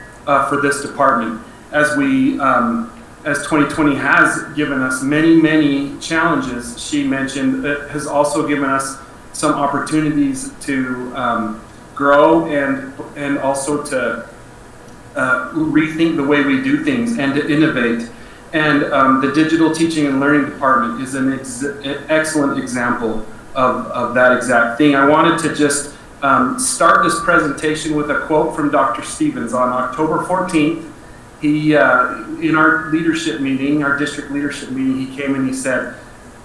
for this department. As we as 2020 has given us many, many challenges, she mentioned, it has also given us some opportunities to grow and also to rethink the way we do things and to innovate. And the Digital Teaching and Learning Department is an excellent example of that exact thing. I wanted to just start this presentation with a quote from Dr. Stevens. On October 14th, he, in our leadership meeting, our district leadership meeting, he came and he said,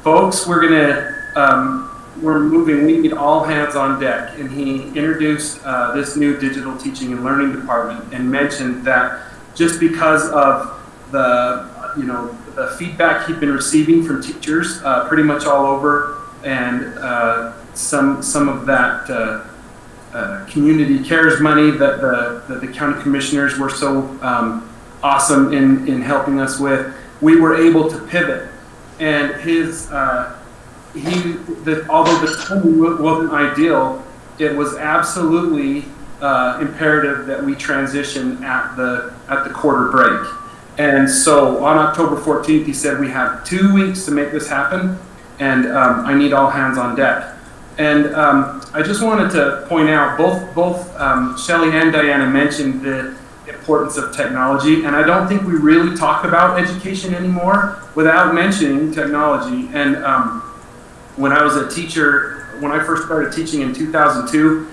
folks, we're moving, we need all hands on deck. And he introduced this new Digital Teaching and Learning Department and mentioned that just because of the feedback he'd been receiving from teachers pretty much all over, and some of that community cares money that the county commissioners were so awesome in helping us with, we were able to pivot. And although the time wasn't ideal, it was absolutely imperative that we transition at the quarter break. And so on October 14th, he said, we have 2 weeks to make this happen, and I need all hands on deck. And I just wanted to point out, both Shelley and Diana mentioned the importance of technology, and I don't think we really talk about education anymore without mentioning technology. And when I was a teacher, when I first started teaching in 2002,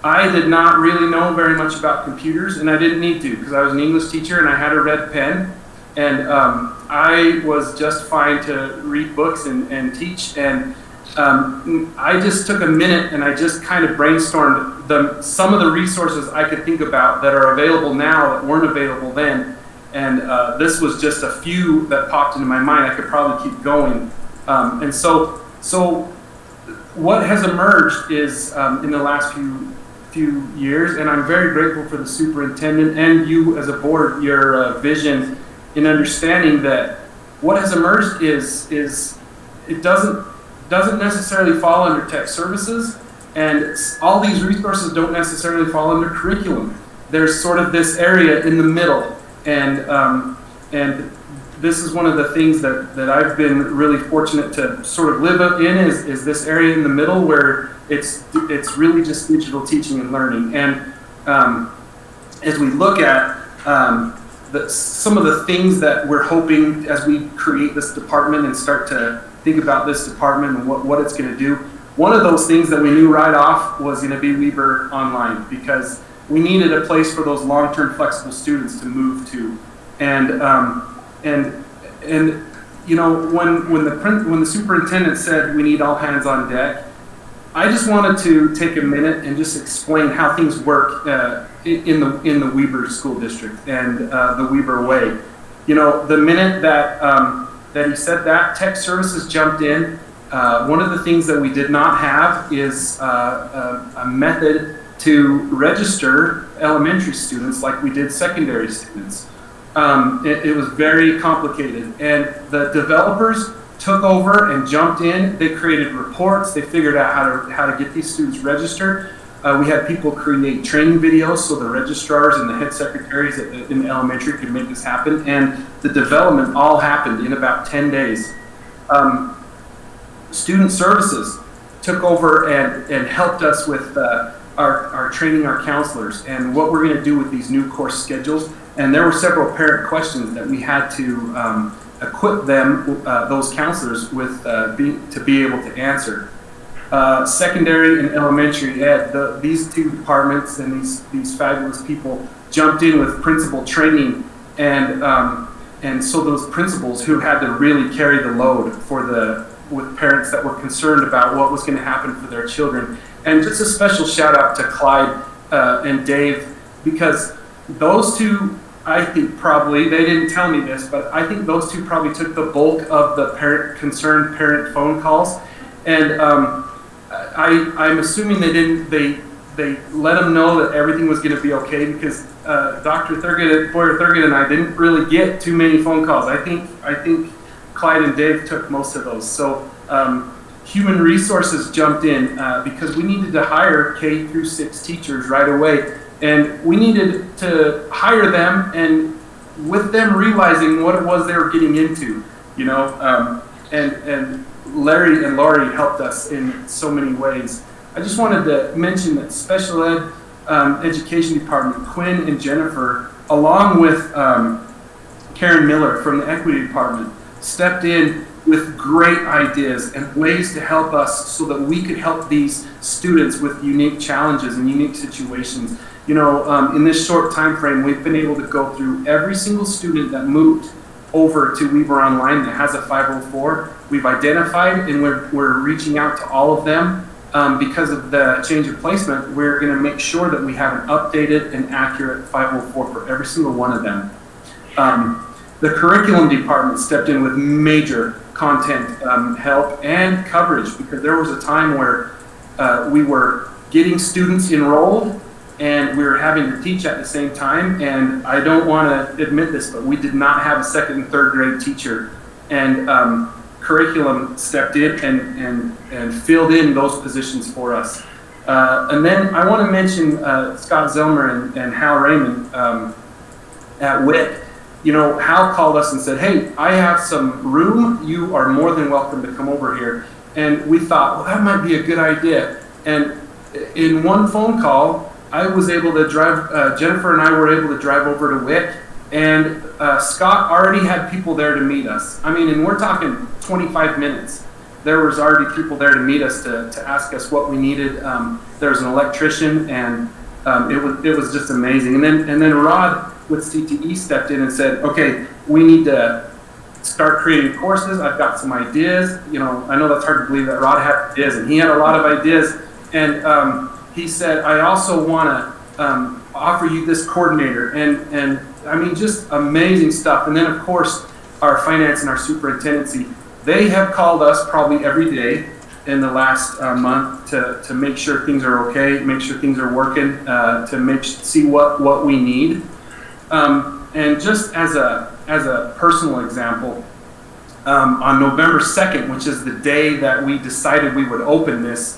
I did not really know very much about computers, and I didn't need to because I was an English teacher and I had a red pen, and I was just fine to read books and teach. And I just took a minute and I just kind of brainstormed some of the resources I could think about that are available now that weren't available then. And this was just a few that popped into my mind. I could probably keep going. And so what has emerged is in the last few years, and I'm very grateful for the superintendent and you as a board, your vision in understanding that what has emerged is it doesn't necessarily fall under tech services, and all these resources don't necessarily fall under curriculum. There's sort of this area in the middle, and this is one of the things that I've been really fortunate to sort of live up in is this area in the middle where it's really just digital teaching and learning. And as we look at some of the things that we're hoping as we create this department and start to think about this department and what it's going to do, one of those things that we knew right off was going to be Weber Online, because we needed a place for those long-term flexible students to move to. And you know, when the superintendent said we need all hands on deck, I just wanted to take a minute and just explain how things work in the Weber School District and the Weber way. You know, the minute that he said that, tech services jumped in. One of the things that we did not have is a method to register elementary students like we did secondary students. It was very complicated, and the developers took over and jumped in. They created reports. They figured out how to get these students registered. We had people create training videos so the registrars and the head secretaries in the elementary could make this happen, and the development all happened in about 10 days. Student services took over and helped us with our training our counselors and what we're going to do with these new course schedules. And there were several parent questions that we had to equip them, those counselors, with to be able to answer. Secondary and elementary ed, these two departments and these fabulous people jumped in with principal training, and so those principals who had to really carry the load with parents that were concerned about what was going to happen for their children. And just a special shout out to Clyde and Dave, because those two, I think probably, they didn't tell me this, but I think those two probably took the bulk of the concerned parent phone calls. And I'm assuming they let them know that everything was going to be okay, because Boyer Thurgood and I didn't really get too many phone calls. I think Clyde and Dave took most of those. So human resources jumped in because we needed to hire K through 6 teachers right away. And we needed to hire them with them realizing what it was they were getting into, you know, and Larry and Laurie helped us in so many ways. I just wanted to mention that special ed education department, Quinn and Jennifer, along with Karen Miller from the equity department, stepped in with great ideas and ways to help us so that we could help these students with unique challenges and unique situations. You know, in this short time frame, we've been able to go through every single student that moved over to Weber Online that has a 504. We've identified and we're reaching out to all of them. Because of the change of placement, we're going to make sure that we have an updated and accurate 504 for every single one of them. The curriculum department stepped in with major content help and coverage, because there was a time where we were getting students enrolled and we were having to teach at the same time. And I don't want to admit this, but we did not have a second and third grade teacher. And curriculum stepped in and filled in those positions for us. And then I want to mention Scott Zelmer and Hal Raymond at WIC. You know, Hal called us and said, hey, I have some room. You are more than welcome to come over here. And we thought, well, that might be a good idea. And in one phone call, I was able to drive, Jennifer and I were able to drive over to WIC, and Scott already had people there to meet us. I mean, and we're talking 25 minutes. There was already people there to meet us to ask us what we needed. There was an electrician, and it was just amazing. And then Rod with CTE stepped in and said, okay, we need to start creating courses. I've got some ideas. You know, I know that's hard to believe that Rod had ideas, and he had a lot of ideas. And he said, I also want to offer you this coordinator. And I mean, just amazing stuff. And then, of course, our finance and our superintendency, they have called us probably every day in the last month to make sure things are okay, make sure things are working, to see what we need. And just as a personal example, on November 2nd, which is the day that we decided we would open this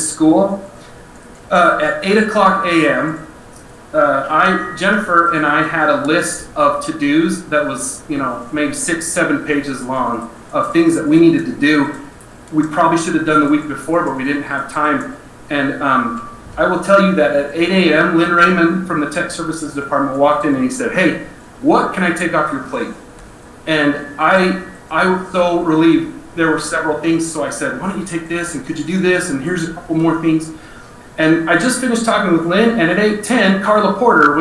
school, at 8:00 a.m., Jennifer and I had a list of to-dos that was, you know, maybe 6-7 pages long of things that we needed to do. We probably should have done the week before, but we didn't have time. And I will tell you that at 8 a.m., Lynn Raymond from the Tech Services Department walked in and he said, hey, what can I take off your plate? And I was so relieved. There were several things, so I said, why don't you take this, and could you do this, and here's a couple more things. And I just finished talking with Lynn, and at 8:10, Carla Porter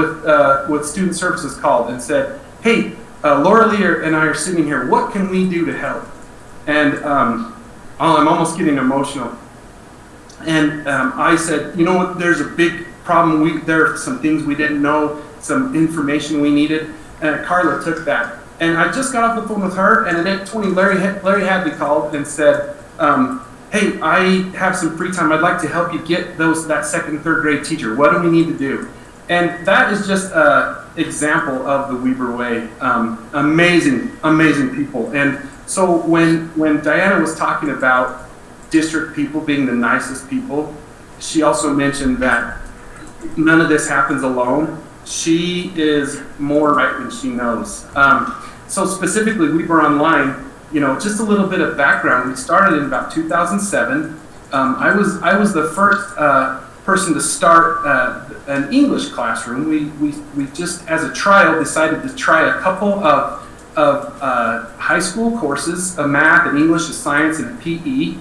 with Student Services called and said, hey, Laura Lee and I are sitting here. What can we do to help? And I'm almost getting emotional. And I said, you know what, there's a big problem. There are some things we didn't know, some information we needed. And Carla took that. And I just got off the phone with her, and at 8:20, Larry Hadley called and said, hey, I have some free time. I'd like to help you get that second and third grade teacher. What do we need to do? And that is just an example of the Weber way. Amazing, amazing people. And so when Diana was talking about district people being the nicest people, she also mentioned that none of this happens alone. She is more right than she knows. So specifically, Weber Online, you know, just a little bit of background. We started in about 2007. I was the first person to start an English classroom. We just, as a trial, decided to try a couple of high school courses, a math, and English, a science, and a PE.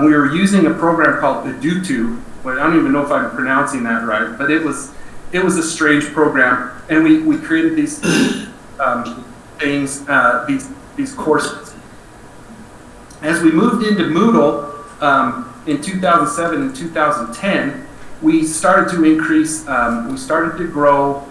We were using a program called Edutu. I don't even know if I'm pronouncing that right, but it was a strange program, and we created these things, these courses. As we moved into Moodle in 2007 and 2010, we started to increase, we started to grow,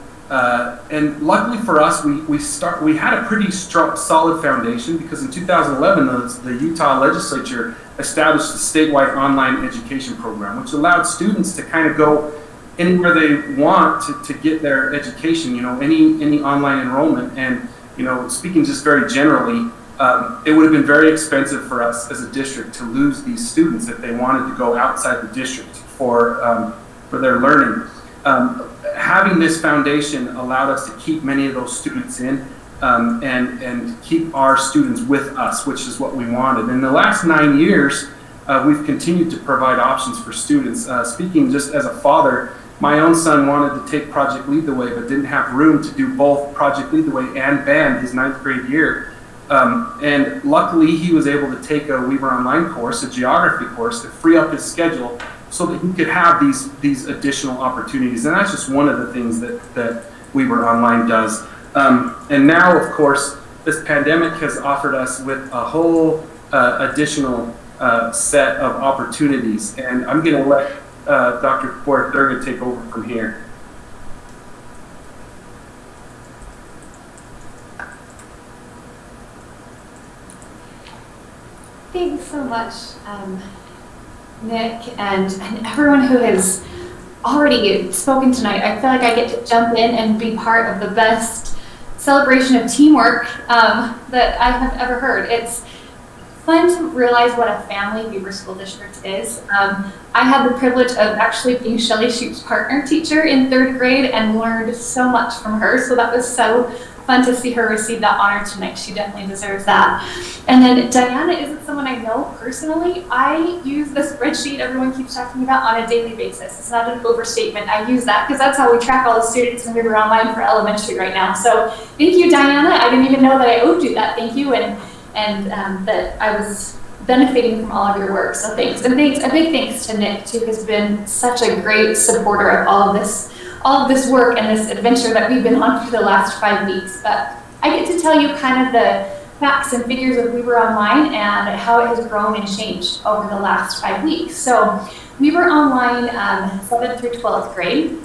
and luckily for us, we had a pretty strong, solid foundation, because in 2011, the Utah legislature established a statewide online education program, which allowed students to kind of go anywhere they want to get their education, you know, any online enrollment. And, you know, speaking just very generally, it would have been very expensive for us as a district to lose these students if they wanted to go outside the district for their learning. having this foundation allowed us to keep many of those students in and keep our students with us, which is what we wanted. In the last 9 years, we've continued to provide options for students. Speaking just as a father, my own son wanted to take Project Lead the Way, but didn't have room to do both Project Lead the Way and band his 9th grade year. And luckily, he was able to take a Weaver Online course, a geography course, to free up his schedule so that he could have these additional opportunities. And that's just one of the things that Weaver Online does. And now, of course, this pandemic has offered us with a whole additional set of opportunities. And I'm going to let Dr. Kapoor take over from here. Thanks so much, Nick, and everyone who has already spoken tonight. I feel like I get to jump in and be part of the best celebration of teamwork that I have ever heard. It's fun to realize what a family Weaver School District is. I had the privilege of actually being Shelley Shoup's partner teacher in 3rd grade and learned so much from her, so that was so fun to see her receive that honor tonight. She definitely deserves that. And then Diana isn't someone I know personally. I use the spreadsheet everyone keeps talking about on a daily basis. It's not an overstatement. I use that because that's how we track all the students in Weaver Online for elementary right now. So thank you, Diana. I didn't even know that I owed you that. Thank you, and that I was benefiting from all of your work. So thanks. And thanks, a big thanks to Nick too, who's been such a great supporter of all of this work and this adventure that we've been on for the last 5 weeks. But I get to tell you kind of the facts and figures of Weaver Online and how it has grown and changed over the last 5 weeks. So Weaver Online 7th through 12th grade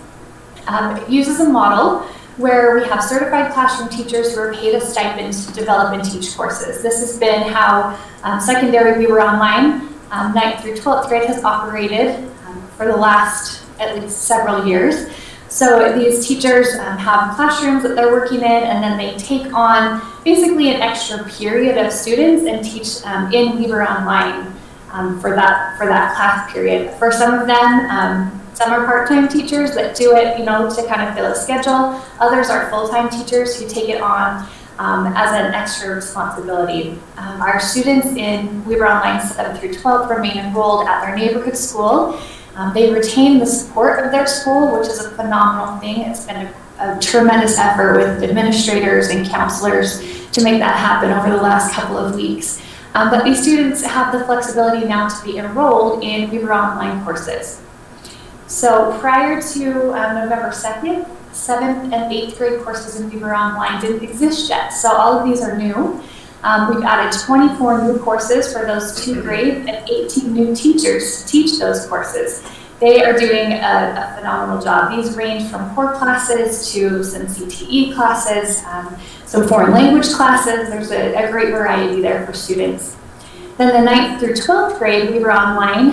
uses a model where we have certified classroom teachers who are paid a stipend to develop and teach courses. This has been how secondary Weaver Online 9th through 12th grade has operated for the last at least several years. So these teachers have classrooms that they're working in, and then they take on basically an extra period of students and teach in Weaver Online for that class period. For some of them, some are part-time teachers that do it, to kind of fill a schedule. Others are full-time teachers who take it on as an extra responsibility. Our students in Weaver Online 7th through 12th remain enrolled at their neighborhood school. They retain the support of their school, which is a phenomenal thing. It's been a tremendous effort with administrators and counselors to make that happen over the last couple of weeks. But these students have the flexibility now to be enrolled in Weaver Online courses. So prior to November 2nd, 7th and 8th grade courses in Weaver Online didn't exist yet. So all of these are new. We've added 24 new courses for those 2 grades and 18 new teachers to teach those courses. They are doing a phenomenal job. These range from core classes to some CTE classes, some foreign language classes. There's a great variety there for students. Then the 9th through 12th grade, Weaver Online,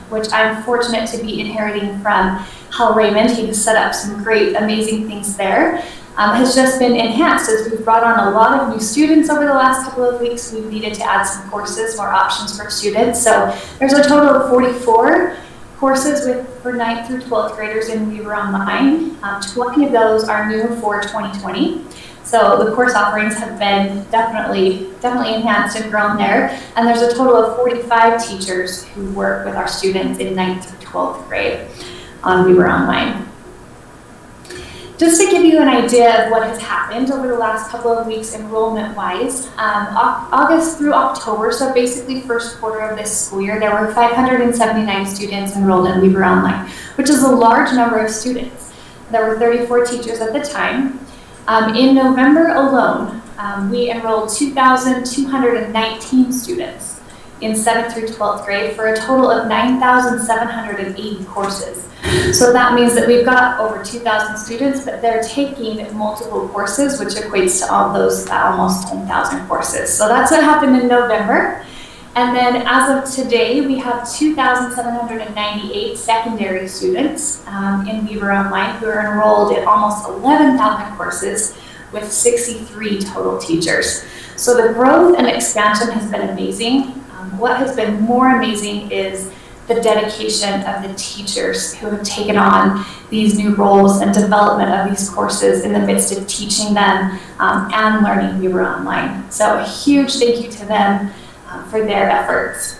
which I'm fortunate to be inheriting from Hal Raymond. He has set up some great, amazing things there. Has just been enhanced as we've brought on a lot of new students over the last couple of weeks. We've needed to add some courses, more options for students. So there's a total of 44 courses for 9th through 12th graders in Weaver Online. 20 of those are new for 2020. So the course offerings have been definitely enhanced and grown there. And there's a total of 45 teachers who work with our students in 9th through 12th grade on Weaver Online. Just to give you an idea of what has happened over the last couple of weeks enrollment-wise, August through October, so basically first quarter of this school year, there were 579 students enrolled in Weaver Online, which is a large number of students. There were 34 teachers at the time. In November alone, we enrolled 2,219 students in 7th through 12th grade for a total of 9,780 courses. So that means that we've got over 2,000 students, but they're taking multiple courses, which equates to all those almost 10,000 courses. So that's what happened in November. And then as of today, we have 2,798 secondary students in Weaver Online who are enrolled in almost 11,000 courses with 63 total teachers. So the growth and expansion has been amazing. What has been more amazing is the dedication of the teachers who have taken on these new roles and development of these courses in the midst of teaching them and learning Weaver Online. So a huge thank you to them for their efforts.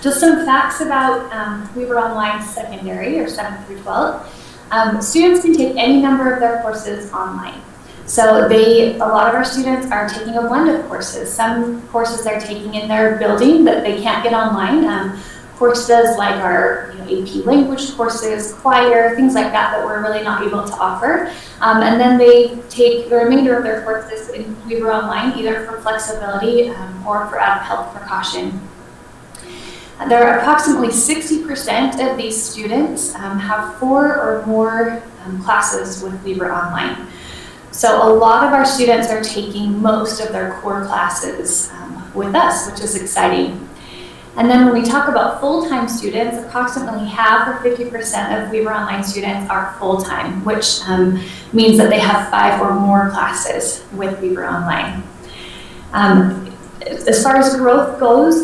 Just some facts about Weaver Online Secondary, or 7th through 12th. Students can take any number of their courses online. So a lot of our students are taking a blend of courses. Some courses they're taking in their building that they can't get online. Courses like our AP language courses, choir, things like that we're really not able to offer. And then they take the remainder of their courses in Weaver Online, either for flexibility or for out of health precaution. There are approximately 60% of these students have 4 or more classes with Weaver Online. So a lot of our students are taking most of their core classes with us, which is exciting. And then when we talk about full-time students, approximately half or 50% of Weaver Online students are full-time, which means that they have 5 or more classes with Weaver Online. As far as growth goes,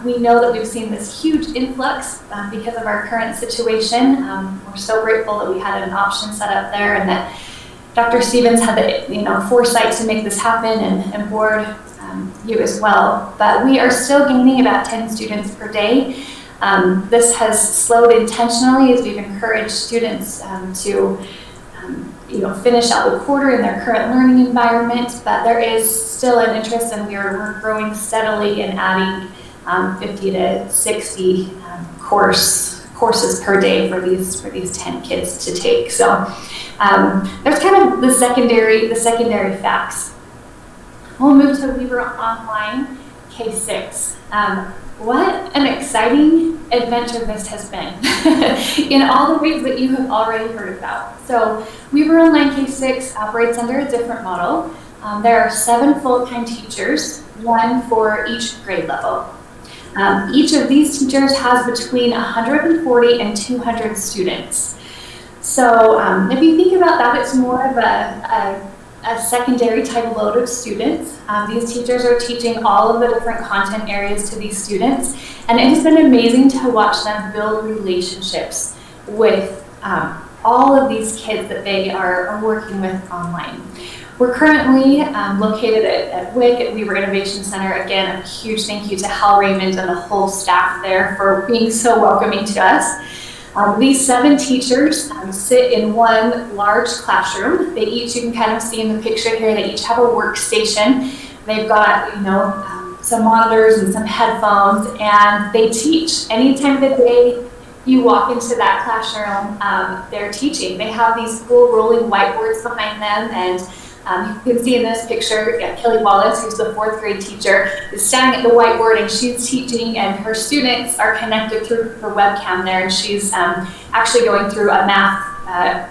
we know that we've seen this huge influx because of our current situation. We're so grateful that we had an option set up there and that Dr. Stevens had the foresight to make this happen and board you as well. But we are still gaining about 10 students per day. This has slowed intentionally as we've encouraged students to finish out the quarter in their current learning environment, but there is still an interest and we're growing steadily and adding 50 to 60 courses per day for these 10 kids to take. So there's kind of the secondary facts. We'll move to Weaver Online K6. What an exciting adventure this has been in all the ways that you have already heard about. So Weaver Online K6 operates under a different model. There are 7 full-time teachers, 1 for each grade level. Each of these teachers has between 140 and 200 students. So if you think about that, it's more of a secondary type load of students. These teachers are teaching all of the different content areas to these students, and it has been amazing to watch them build relationships with all of these kids that they are working with online. We're currently located at WIC at Weaver Innovation Center. Again, a huge thank you to Hal Raymond and the whole staff there for being so welcoming to us. These 7 teachers sit in one large classroom. You can kind of see in the picture here, they each have a workstation. They've got, some monitors and some headphones, and they teach. Any time of the day you walk into that classroom, they're teaching. They have these cool rolling whiteboards behind them, and you can see in this picture, Kelly Wallace, who's the 4th grade teacher, is standing at the whiteboard and she's teaching, and her students are connected through her webcam there, and she's actually going through a math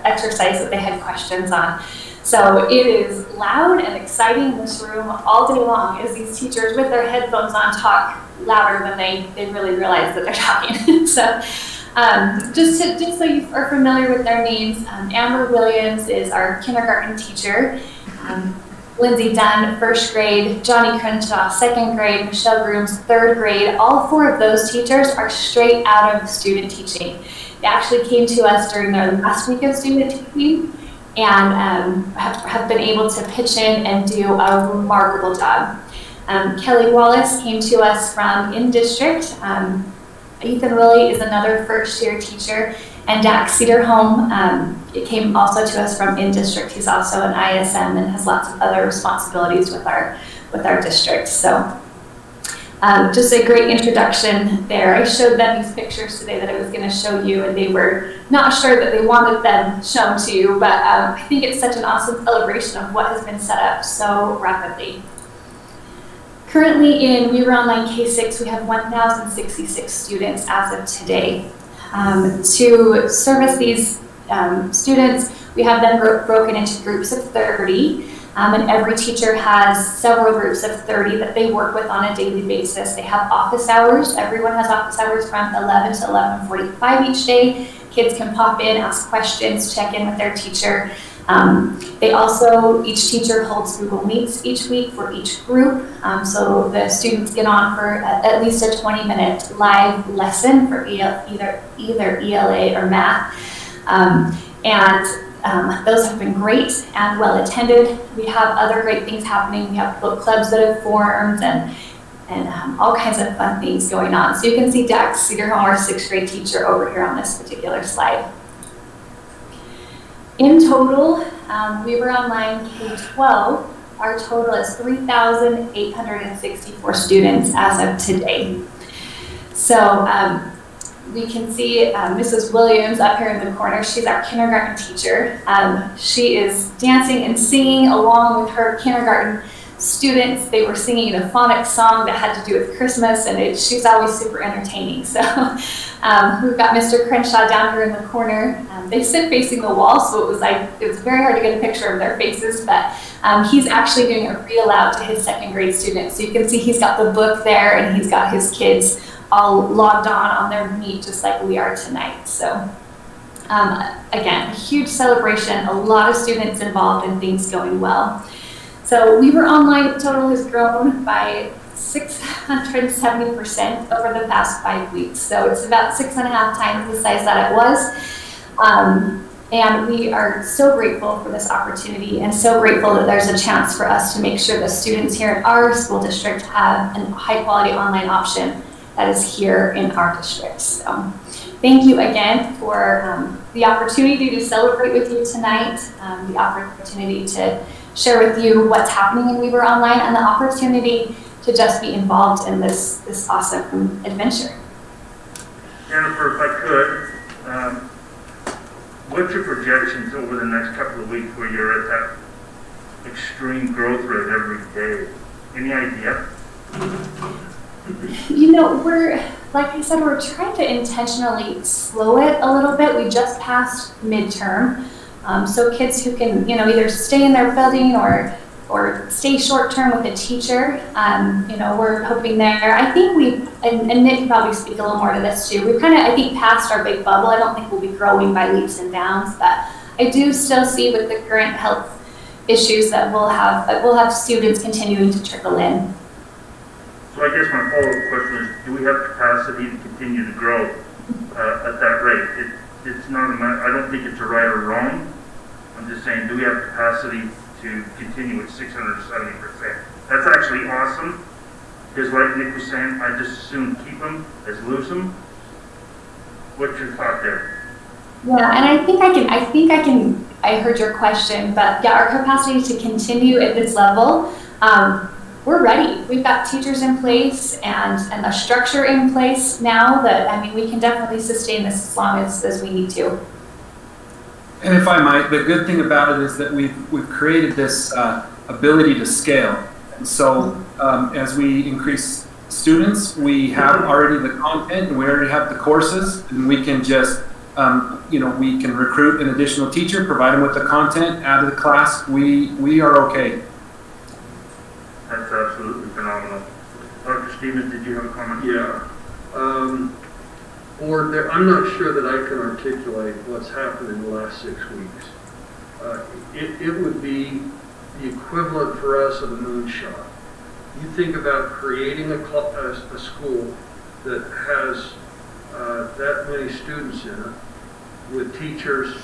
exercise that they had questions on. So it is loud and exciting in this room all day long as these teachers with their headphones on talk louder than they really realize that they're talking. So just so you are familiar with their names, Amber Williams is our kindergarten teacher. Lindsay Dunn, 1st grade, Johnny Crenshaw, 2nd grade, Michelle Grooms, 3rd grade. All 4 of those teachers are straight out of student teaching. They actually came to us during their last week of student teaching and have been able to pitch in and do a remarkable job. Kelly Wallace came to us from in-district. Ethan Willie is another 1st-year teacher, and Dax Cedarholm came also to us from in-district. He's also an ISM and has lots of other responsibilities with our district. So just a great introduction there. I showed them these pictures today that I was going to show you, and they were not sure that they wanted them shown to you, but I think it's such an awesome celebration of what has been set up so rapidly. Currently in Weaver Online K6, we have 1,066 students as of today. To service these students, we have them broken into groups of 30, and every teacher has several groups of 30 that they work with on a daily basis. They have office hours. Everyone has office hours from 11 to 11:45 each day. Kids can pop in, ask questions, check in with their teacher. They also, each teacher holds Google Meets each week for each group. So the students get on for at least a 20-minute live lesson for either ELA or math. Those have been great and well attended. We have other great things happening. We have book clubs that have formed and all kinds of fun things going on. So you can see Dax Cedarholm, our 6th grade teacher, over here on this particular slide. In total, we were online K-12. Our total is 3,864 students as of today. So we can see Mrs. Williams up here in the corner. She's our kindergarten teacher. She is dancing and singing along with her kindergarten students. They were singing a phonics song that had to do with Christmas, and she's always super entertaining. So we've got Mr. Crenshaw down here in the corner. They sit facing the wall, so it was very hard to get a picture of their faces, but he's actually doing a reel out to his 2nd grade students. So you can see he's got the book there, and he's got his kids all logged on their meet just like we are tonight. So again, a huge celebration, a lot of students involved and things going well. So we were online total has grown by 670% over the past 5 weeks. So it's about 6.5 times the size that it was. And we are so grateful for this opportunity and so grateful that there's a chance for us to make sure the students here in our school district have a high quality online option that is here in our district. So thank you again for the opportunity to celebrate with you tonight, the opportunity to share with you what's happening in Weaver Online, and the opportunity to just be involved in this awesome adventure. Jennifer, if I could, what's your projections over the next couple of weeks where you're at that extreme growth rate every day? Any idea? You know, like I said, we're trying to intentionally slow it a little bit. We just passed midterm. So kids who can, either stay in their building or stay short term with a teacher, we're hoping there. I think and Nick can probably speak a little more to this too. We've kind of, I think, passed our big bubble. I don't think we'll be growing by leaps and bounds, but I do still see with the current health issues that we'll have students continuing to trickle in. So I guess my follow-up question is, do we have capacity to continue to grow at that rate? It's not I don't think it's a right or wrong. I'm just saying, do we have capacity to continue at 670%? That's actually awesome, because like Nick was saying, I just as soon keep them as lose them. What's your thought there? Yeah, and I heard your question, but yeah, our capacity to continue at this level, we're ready. We've got teachers in place and a structure in place now that, we can definitely sustain this as long as we need to. And if I might, the good thing about it is that we've created this ability to scale. And so as we increase students, we have already the content and we already have the courses, and we can just, we can recruit an additional teacher, provide them with the content, add to the class. We are okay. That's absolutely phenomenal. Dr. Stevens, did you have a comment? Yeah. I'm not sure that I can articulate what's happened in the last 6 weeks. It would be the equivalent for us of a moonshot. You think about creating a school that has that many students in it, with teachers,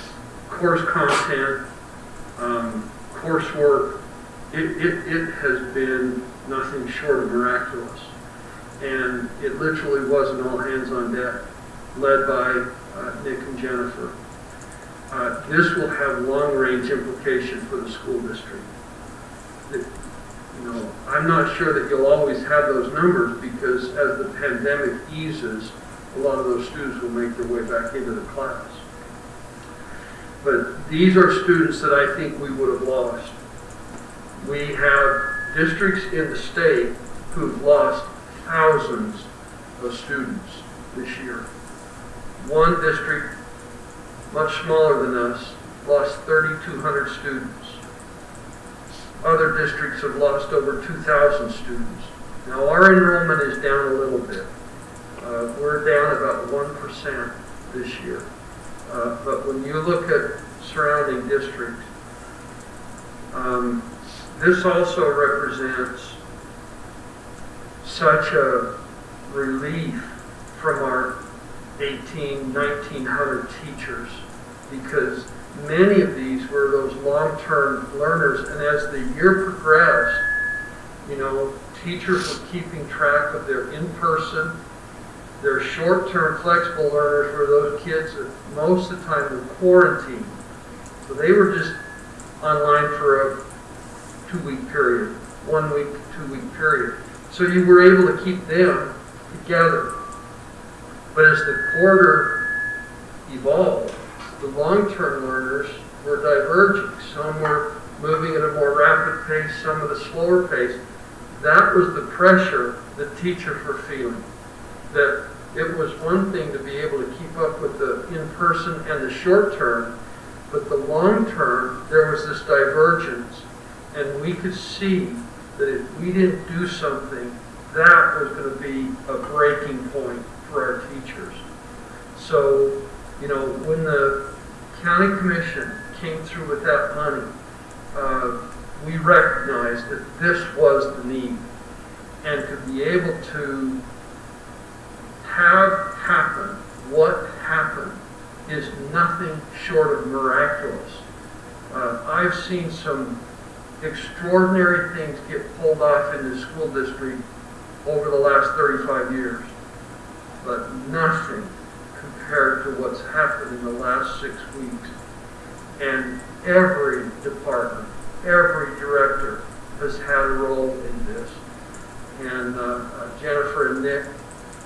course content, coursework. It has been nothing short of miraculous. And it literally was an all hands on deck, led by Nick and Jennifer. This will have long-range implications for the school district. I'm not sure that you'll always have those numbers, because as the pandemic eases, a lot of those students will make their way back into the class. But these are students that I think we would have lost. We have districts in the state who've lost thousands of students this year. One district, much smaller than us, lost 3,200 students. Other districts have lost over 2,000 students. Now our enrollment is down a little bit. We're down about 1% this year. But when you look at surrounding districts, This also represents such a relief from our 1900 teachers, because many of these were those long-term learners, and as the year progressed, you know, teachers were keeping track of their in-person, their short-term flexible learners were those kids that most of the time were quarantined. So they were just online for a 2-week period, 1 week, 2-week period. So you were able to keep them together. But as the quarter evolved, the long-term learners were diverging. Some were moving at a more rapid pace, some at a slower pace. That was the pressure that teachers were feeling. That it was one thing to be able to keep up with the in-person and the short-term, but the long-term, there was this divergence. And we could see that if we didn't do something, that was going to be a breaking point for our teachers. So, you know, when the county commission came through with that money, we recognized that this was the need. And to be able to have happen what happened is nothing short of miraculous. I've seen some extraordinary things get pulled off in the school district over the last 35 years, but nothing compared to what's happened in the last 6 weeks. And every department, every director has had a role in this. And Jennifer and Nick,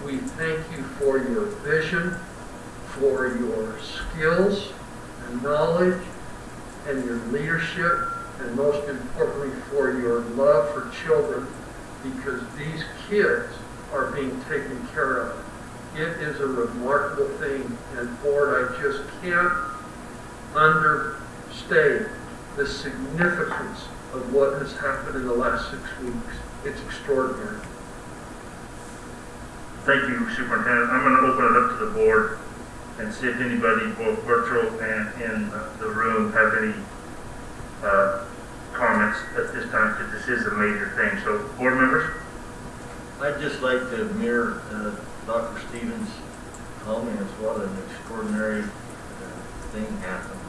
we thank you for your vision, for your skills and knowledge and your leadership, and most importantly for your love for children, because these kids are being taken care of. It is a remarkable thing, and board, I just can't understate the significance of what has happened in the last 6 weeks. It's extraordinary. Thank you, Superintendent. I'm going to open it up to the board and see if anybody, both virtual and in the room, have any comments at this time, because this is a major thing. So, board members? I'd just like to mirror Dr. Stevens' comments. What an extraordinary thing happened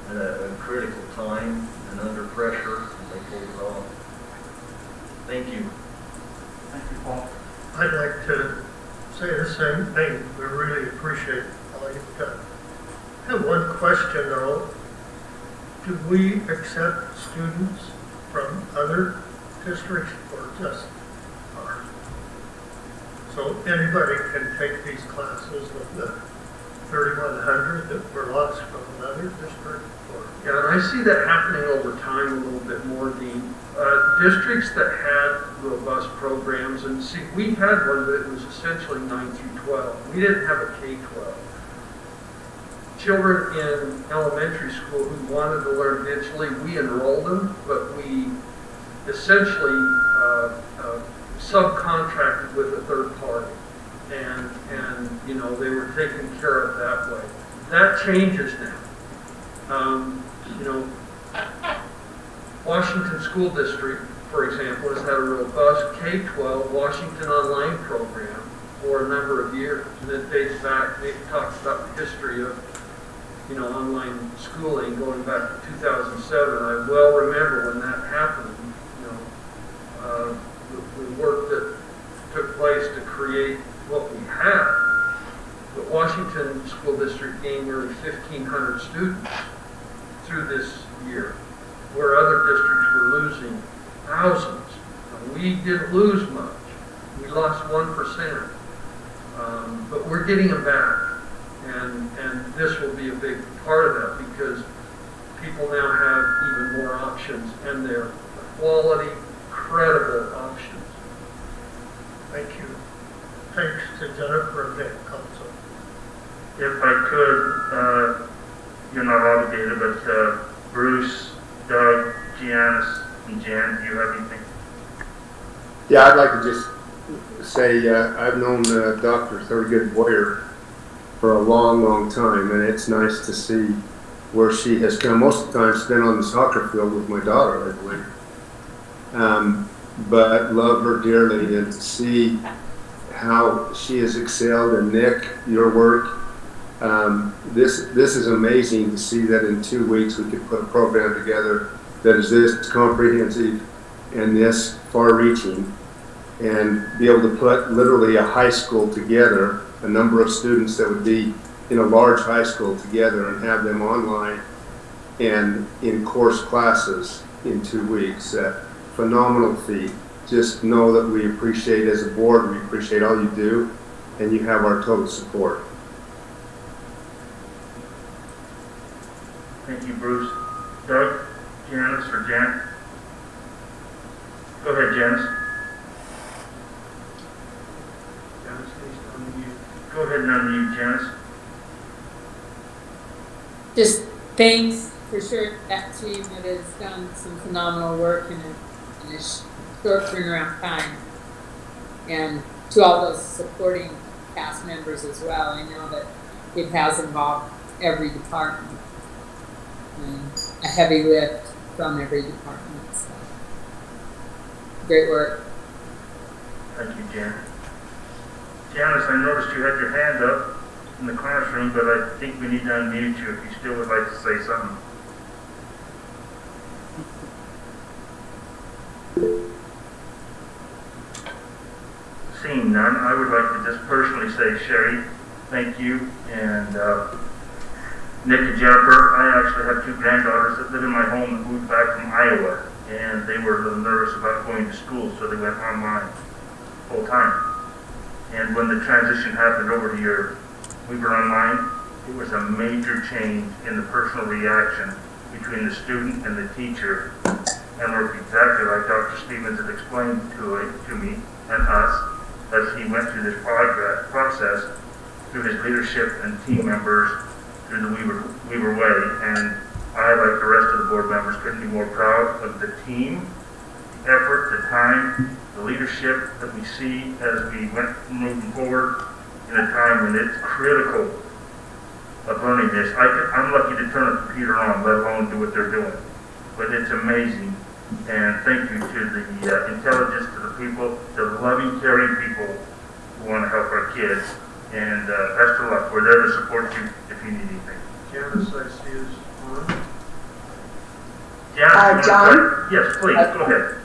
at a critical time and under pressure, and they pulled it off. Thank you. Thank you, Paul. I'd like to say the same thing. We really appreciate all you've done. I have one question though. Do we accept students from other districts or just ours? So anybody can take these classes with the 3,100 that were lost from another district? Yeah, and I see that happening over time a little bit more, Dean. Districts that had robust programs, and see, we had one that was essentially 9 through 12. We didn't have a K-12. Children in elementary school who wanted to learn digitally, we enrolled them, but we essentially subcontracted with a third party. And you know, they were taken care of that way. That changes now. You know, Washington School District, for example, has had a robust K-12 Washington Online program for a number of years. And it dates back, they talked about the history of, you know, online schooling going back to 2007. I well remember when that happened, you know, the work that took place to create what we had. But Washington School District gained nearly 1,500 students through this year, where other districts were losing thousands. We didn't lose much. We lost 1%. But we're getting them back. And this will be a big part of that, because people now have even more options, and they're quality, credible options. Thank you. Thanks to Jennifer and Nick also. If I could, you're not obligated, but Bruce, Doug, Giannis, and Jan, do you have anything? Yeah, I'd like to just say I've known Dr. Thurgood Boyer for a long, long time, and it's nice to see where she has spent most of the time spent on the soccer field with my daughter, I believe. But love her dearly, and to see how she has excelled. And Nick, your work, this is amazing to see that in 2 weeks we could put a program together that is this comprehensive and this far-reaching, and be able to put literally a high school together, a number of students that would be in a large high school together, and have them online and in course classes in 2 weeks. Phenomenal feat. Just know that we appreciate, as a board, we appreciate all you do, and you have our total support. Thank you, Bruce. Doug, Janice, or Jan? Go ahead, Janice. Janice needs to unmute. Go ahead and unmute, Janice. Just thanks for sure that team that has done some phenomenal work in a short turnaround time, and to all those supporting cast members as well. I know that it has involved every department and a heavy lift from every department. So, great work. Thank you, Jan. Janice, I noticed you had your hand up in the classroom, but I think we need to unmute you if you still would like to say something. Seeing none, I would like to just personally say, Sherry, thank you, and Nick and Jennifer. I actually have 2 granddaughters that live in my home that moved back from Iowa, and they were a little nervous about going to school, so they went online full time. And when the transition happened over to we were online, it was a major change in the personal reaction between the student and the teacher, and worked exactly like Dr. Stevens had explained to me and us as he went through this process through his leadership and team members through the Weaver Way. And I, like the rest of the board members, couldn't be more proud of the team, the effort, the time, the leadership that we see as we went moving forward in a time when it's critical of learning this. I'm lucky to turn a computer on, let alone do what they're doing. But it's amazing. And thank you to the intelligence, to the people, to the loving, caring people who want to help our kids. And best of luck. We're there to support you if you need anything. Janice, I see is on. Janice, John? Yes, please, go ahead.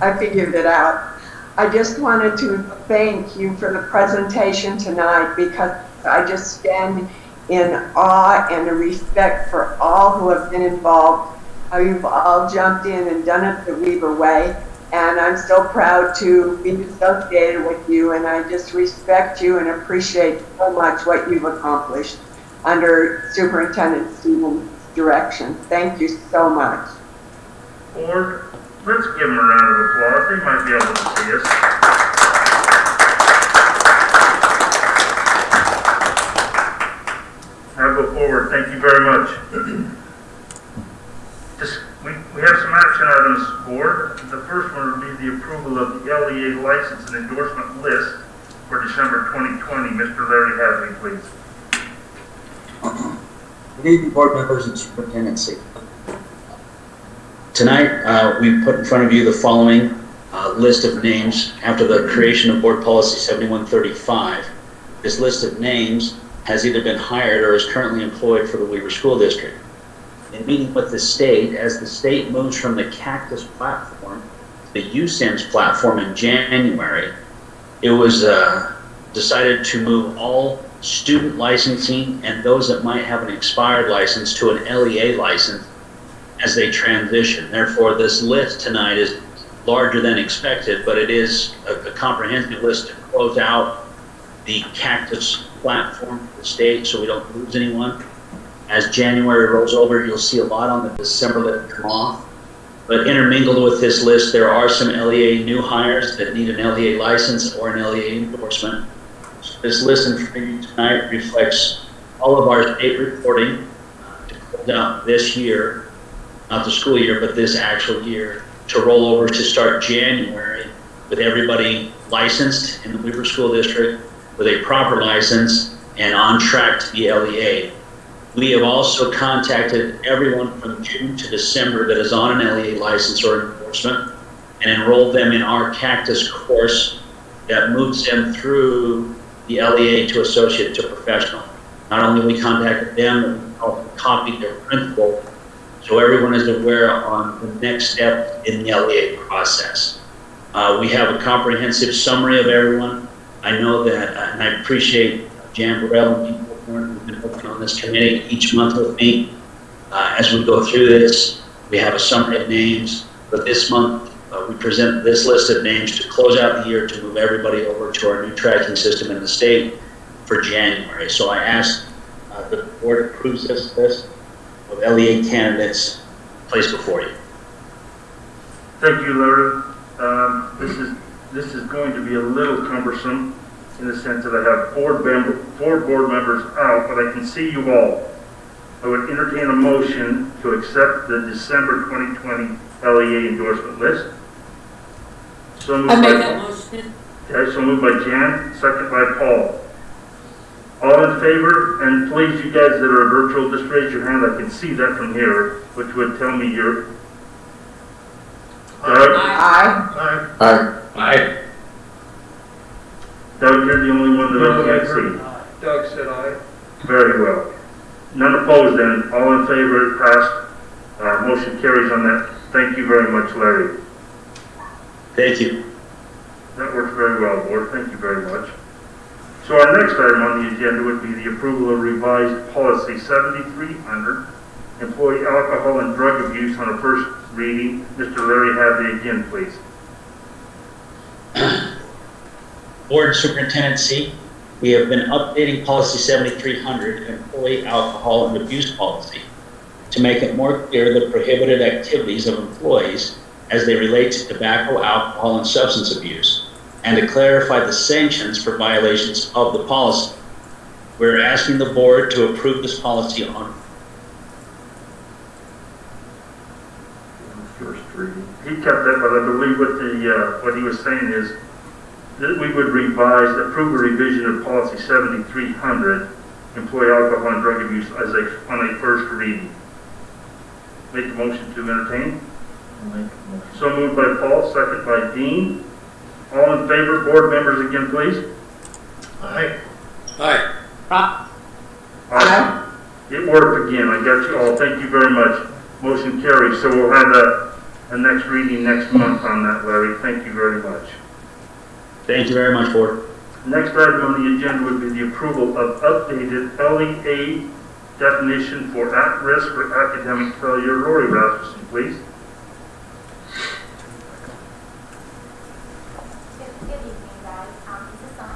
I figured it out. I just wanted to thank you for the presentation tonight, because I just stand in awe and a respect for all who have been involved. How you've all jumped in and done it the Weaver way, and I'm so proud to be associated with you, and I just respect you and appreciate so much what you've accomplished under Superintendent Stevens' direction. Thank you so much. Board, let's give them a round of applause. They might be able to see us. Now go forward. Thank you very much. We have some action items, board. The first one would be the approval of the LEA license and endorsement list for December 2020. Mr. Larry Hadley, please. Good evening, board members and superintendency. Tonight, we put in front of you the following list of names after the creation of Board Policy 7135. This list of names has either been hired or is currently employed for the Weaver School District. In meeting with the state, as the state moves from the Cactus platform to the USIMS platform in January, it was decided to move all student licensing and those that might have an expired license to an LEA license as they transition. Therefore, this list tonight is larger than expected, but it is a comprehensive list to close out the Cactus platform for the state so we don't lose anyone. As January rolls over, you'll see a lot on the December list come off. But intermingled with this list, there are some LEA new hires that need an LEA license or an LEA endorsement. So this list in front of you tonight reflects all of our state reporting to close out this year, not the school year, but this actual year, to roll over to start January with everybody licensed in the Weaver School District with a proper license and on track to be LEA. We have also contacted everyone from June to December that is on an LEA license or endorsement and enrolled them in our Cactus course that moves them through the LEA to associate to professional. Not only we contacted them, but we also copied their principal so everyone is aware on the next step in the LEA process. We have a comprehensive summary of everyone. I know that, and I appreciate Jan Burrell and people who've been working on this committee each month with me. As we go through this, we have a summary of names, but this month we present this list of names to close out the year to move everybody over to our new tracking system in the state for January. So I ask that the board approves this list of LEA candidates placed before you. Thank you, Larry. This is going to be a little cumbersome in the sense that I have four board members out, but I can see you all. I would entertain a motion to accept the December 2020 LEA endorsement list. So moved I make by, that motion. okay, so moved by Jan, second by Paul. All in favor, and please, you guys that are virtual, just raise your hand. I can see that from here, which would tell me you're. Doug? Aye. Aye. Aye. Doug, you're the only one that I can't see. Doug said aye. Very well. None opposed then. All in favor, passed. Motion carries on that. Thank you very much, Larry. Thank you. That works very well, board. Thank you very much. So our next item on the agenda would be the approval of revised policy 7300, employee alcohol and drug abuse on a first reading. Mr. Larry Hadley again, please. Board Superintendent C, we have been updating policy 7300, employee alcohol and abuse policy, to make it more clear the prohibited activities of employees as they relate to tobacco, alcohol, and substance abuse, and to clarify the sanctions for violations of the policy. We're asking the board to approve this policy on First reading. He kept that, but I believe what he was saying is that we would approve a revision of policy 7300, employee alcohol and drug abuse on a first reading. Make a motion to entertain. So moved by Paul, second by Dean. All in favor, board members again, please. Aye. Aye. Aye. It worked again. I got you all. Thank you very much. Motion carries. So we'll have a next reading next month on that, Larry. Thank you very much. Thank you very much, board. Next item on the agenda would be the approval of updated LEA definition for at-risk for academic failure. Lori Rasmussen, please. Good evening, guys. Is this on?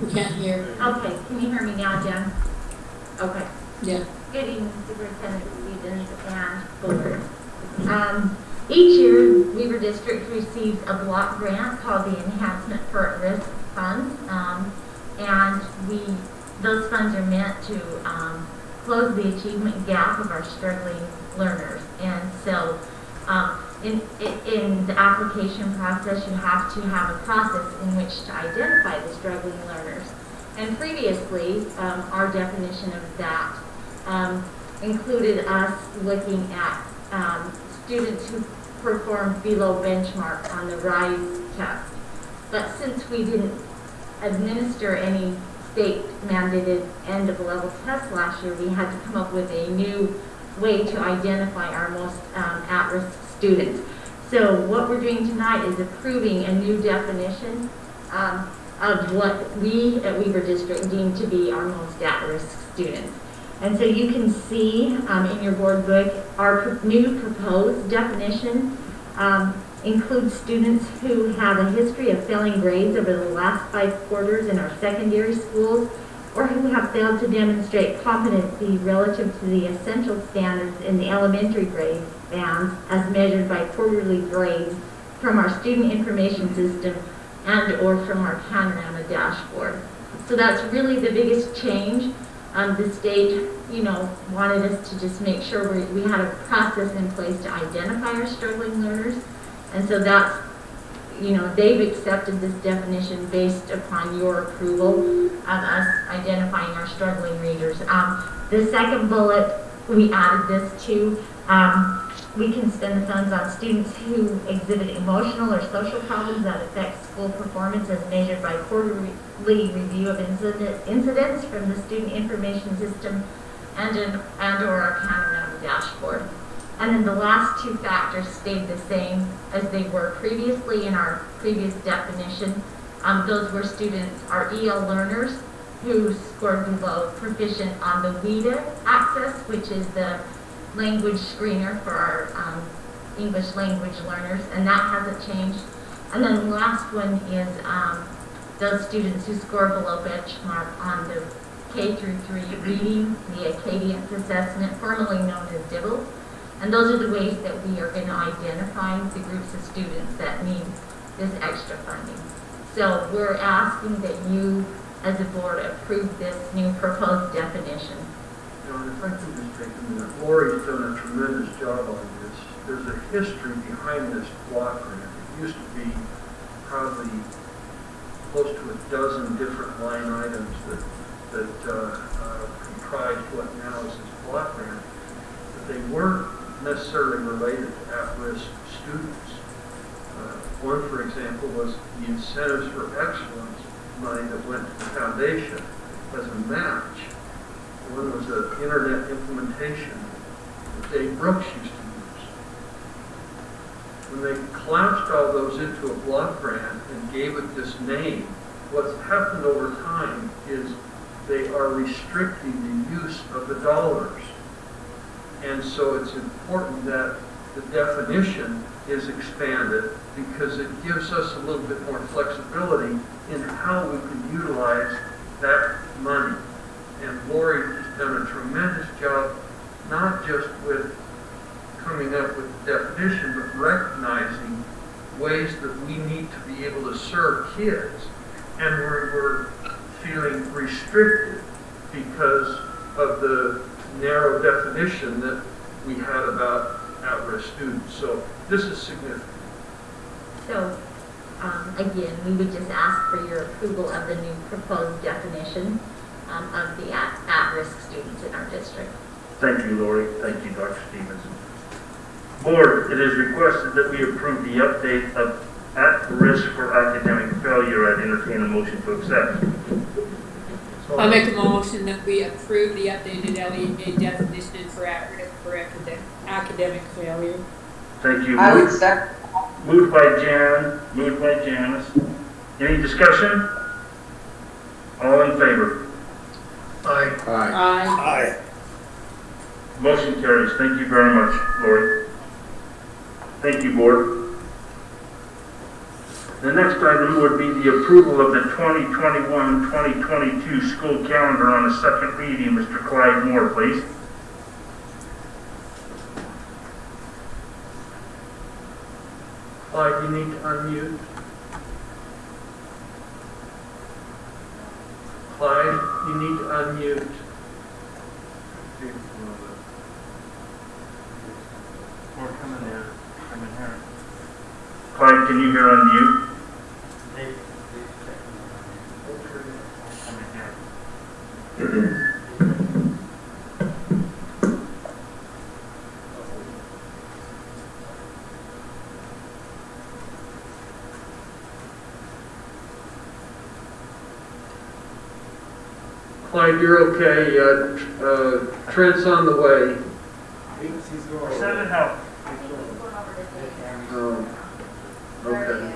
We can't hear. Okay, can you hear me now, Jen? Okay. Yeah. Good evening, Superintendent Stevens and Board. Each year, Weaver District receives a block grant called the Enhancement for At-Risk Funds, and those funds are meant to close the achievement gap of our struggling learners. And so, in the application process, you have to have a process in which to identify the struggling learners. And previously, our definition of that included us looking at students who performed below benchmark on the RISE test. But since we didn't administer any state mandated end of level tests last year, we had to come up with a new way to identify our most at-risk students. So what we're doing tonight is approving a new definition of what we at Weaver District deem to be our most at-risk students. And so you can see in your board book, our new proposed definition includes students who have a history of failing grades over the last 5 quarters in our secondary schools, or who have failed to demonstrate competency relative to the essential standards in the elementary grade bands as measured by quarterly grades from our student information system and or from our panorama dashboard. So that's really the biggest change. The state, wanted us to just make sure we had a process in place to identify our struggling learners. And so that's they've accepted this definition based upon your approval of us identifying our struggling readers. The second bullet, we added this to, we can spend the funds on students who exhibit emotional or social problems that affect school performance as measured by quarterly review of incidents from the student information system and or our Panorama dashboard. And then the last two factors stayed the same as they were previously in our previous definition. Those were students are EL learners who scored below proficient on the WIDA access, which is the language screener for our English language learners, and that hasn't changed. And then the last one is those students who score below benchmark on the K through 3 reading, the Acadience assessment, formerly known as DIBELS. And those are the ways that we are going to identify the groups of students that need this extra funding. So we're asking that you, as a board, approve this new proposed definition. John, if I can just take a minute, Lori's done a tremendous job on this. There's a history behind this block grant. It used to be probably close to a dozen different line items that comprised what now is this block grant. But they weren't necessarily related to at-risk students. One, for example, was the Incentives for Excellence money that went to the foundation as a match. One was the internet implementation that Dave Brooks used to use. When they collapsed all those into a block grant and gave it this name, what's happened over time is they are restricting the use of the dollars. And so it's important that the definition is expanded because it gives us a little bit more flexibility in how we can utilize that money. And Lori has done a tremendous job, not just with coming up with the definition, but recognizing ways that we need to be able to serve kids. And we're feeling restricted because of the narrow definition that we had about at-risk students. So this is significant. So again, we would just ask for your approval of the new proposed definition of the at-risk students in our district. Thank you, Lori. Thank you, Dr. Stevens. Board, it is requested that we approve the update of at-risk for academic failure. I'd entertain a motion to accept. I'll make a motion that we approve the updated LEA definition for at-risk for academic failure. Thank you. I would second. Moved by Janice. Any discussion? All in favor? Aye. Aye. Motion carries. Thank you very much, Lori. Thank you, board. The next item would be the approval of the 2021-2022 school calendar on a second reading. Mr. Clyde Moore, please. Clyde, you need to unmute. Clyde, you need to unmute. We're coming here. Clyde, can you hear unmute? Clyde, you're okay. Trent's on the way. Send it out. Okay.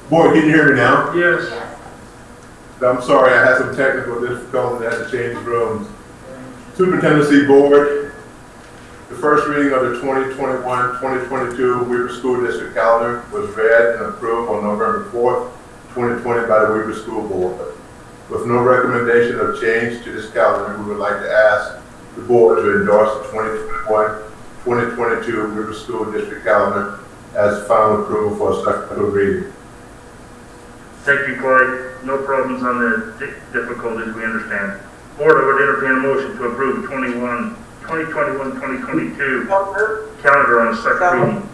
Board, can you hear me now? Yes. I'm sorry, I had some technical difficulties. I had to change rooms. Superintendency Board, the first reading of the 2021-2022 Weaver School District calendar was read and approved on November 4th, 2020 by the Weaver School Board. With no recommendation of change to this calendar, we would like to ask the board to endorse the 2021-2022 Weaver School District calendar as final approval for a second reading. Thank you, Clyde. No problems on the difficulties, we understand. Board, I would entertain a motion to approve the 2021-2022 calendar on a second reading.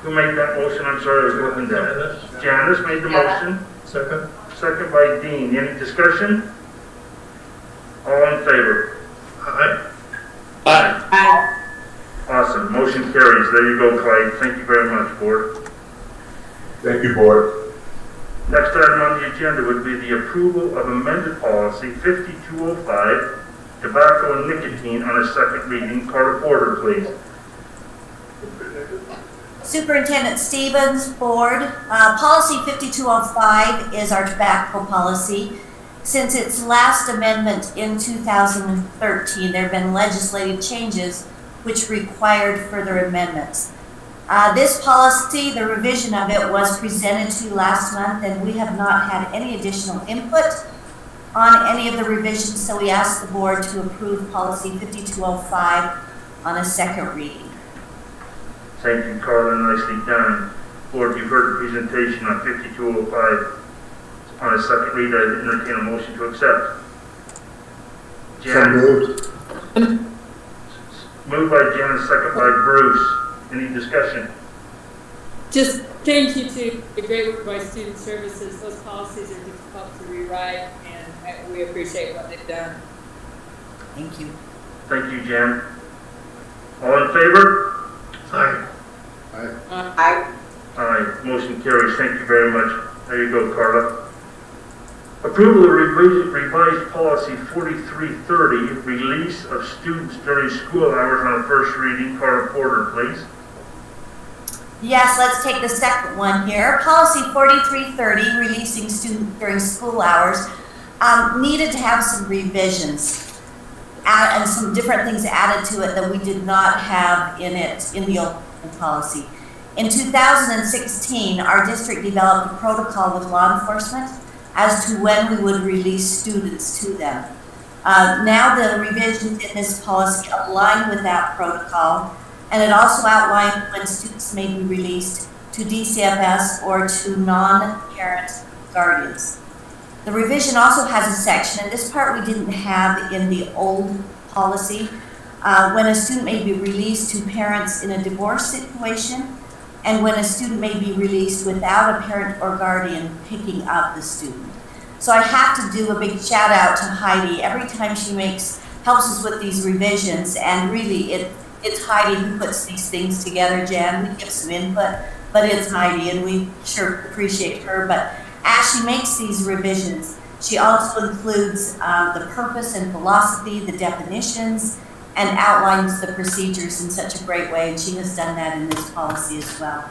Who made that motion? I'm sorry, I was looking down. Janice made the motion. Second. Second by Dean. Any discussion? All in favor? Aye. Aye. Awesome. Motion carries. There you go, Clyde. Thank you very much, Board. Thank you, Board. Next item on the agenda would be the approval of amended policy 5205, tobacco and nicotine on a second reading. Carter Porter, please. Superintendent Stevens, Board, Policy 5205 is our tobacco policy. Since its last amendment in 2013, there have been legislative changes which required further amendments. This policy, the revision of it, was presented to you last month, and we have not had any additional input on any of the revisions, so we ask the Board to approve Policy 5205 on a second reading. Thank you, Carla. Nicely done. Board, you've heard the presentation on 5205 on a second read. I entertain a motion to accept. Jan? Moved by Jan, second by Bruce. Any discussion? Just thank you to the great work by Student Services. Those policies are difficult to rewrite, and we appreciate what they've done. Thank you. Thank you, Jan. All in favor? Aye. Aye. Aye. Motion carries. Thank you very much. There you go, Carla. Approval of revised policy 4330, release of students during school hours on a first reading. Carla Porter, please. Yes, let's take the second one here. Policy 4330, releasing students during school hours, needed to have some revisions and some different things added to it that we did not have in the old policy. In 2016, our district developed a protocol with law enforcement as to when we would release students to them. Now the revisions in this policy align with that protocol, and it also outlines when students may be released to DCFS or to non-parent guardians. The revision also has a section, and this part we didn't have in the old policy, when a student may be released to parents in a divorce situation, and when a student may be released without a parent or guardian picking up the student. So I have to do a big shout out to Heidi. Every time she helps us with these revisions, and really it's Heidi who puts these things together. Jan, we give some input, but it's Heidi, and we sure appreciate her. But as she makes these revisions, she also includes the purpose and philosophy, the definitions, and outlines the procedures in such a great way, and she has done that in this policy as well.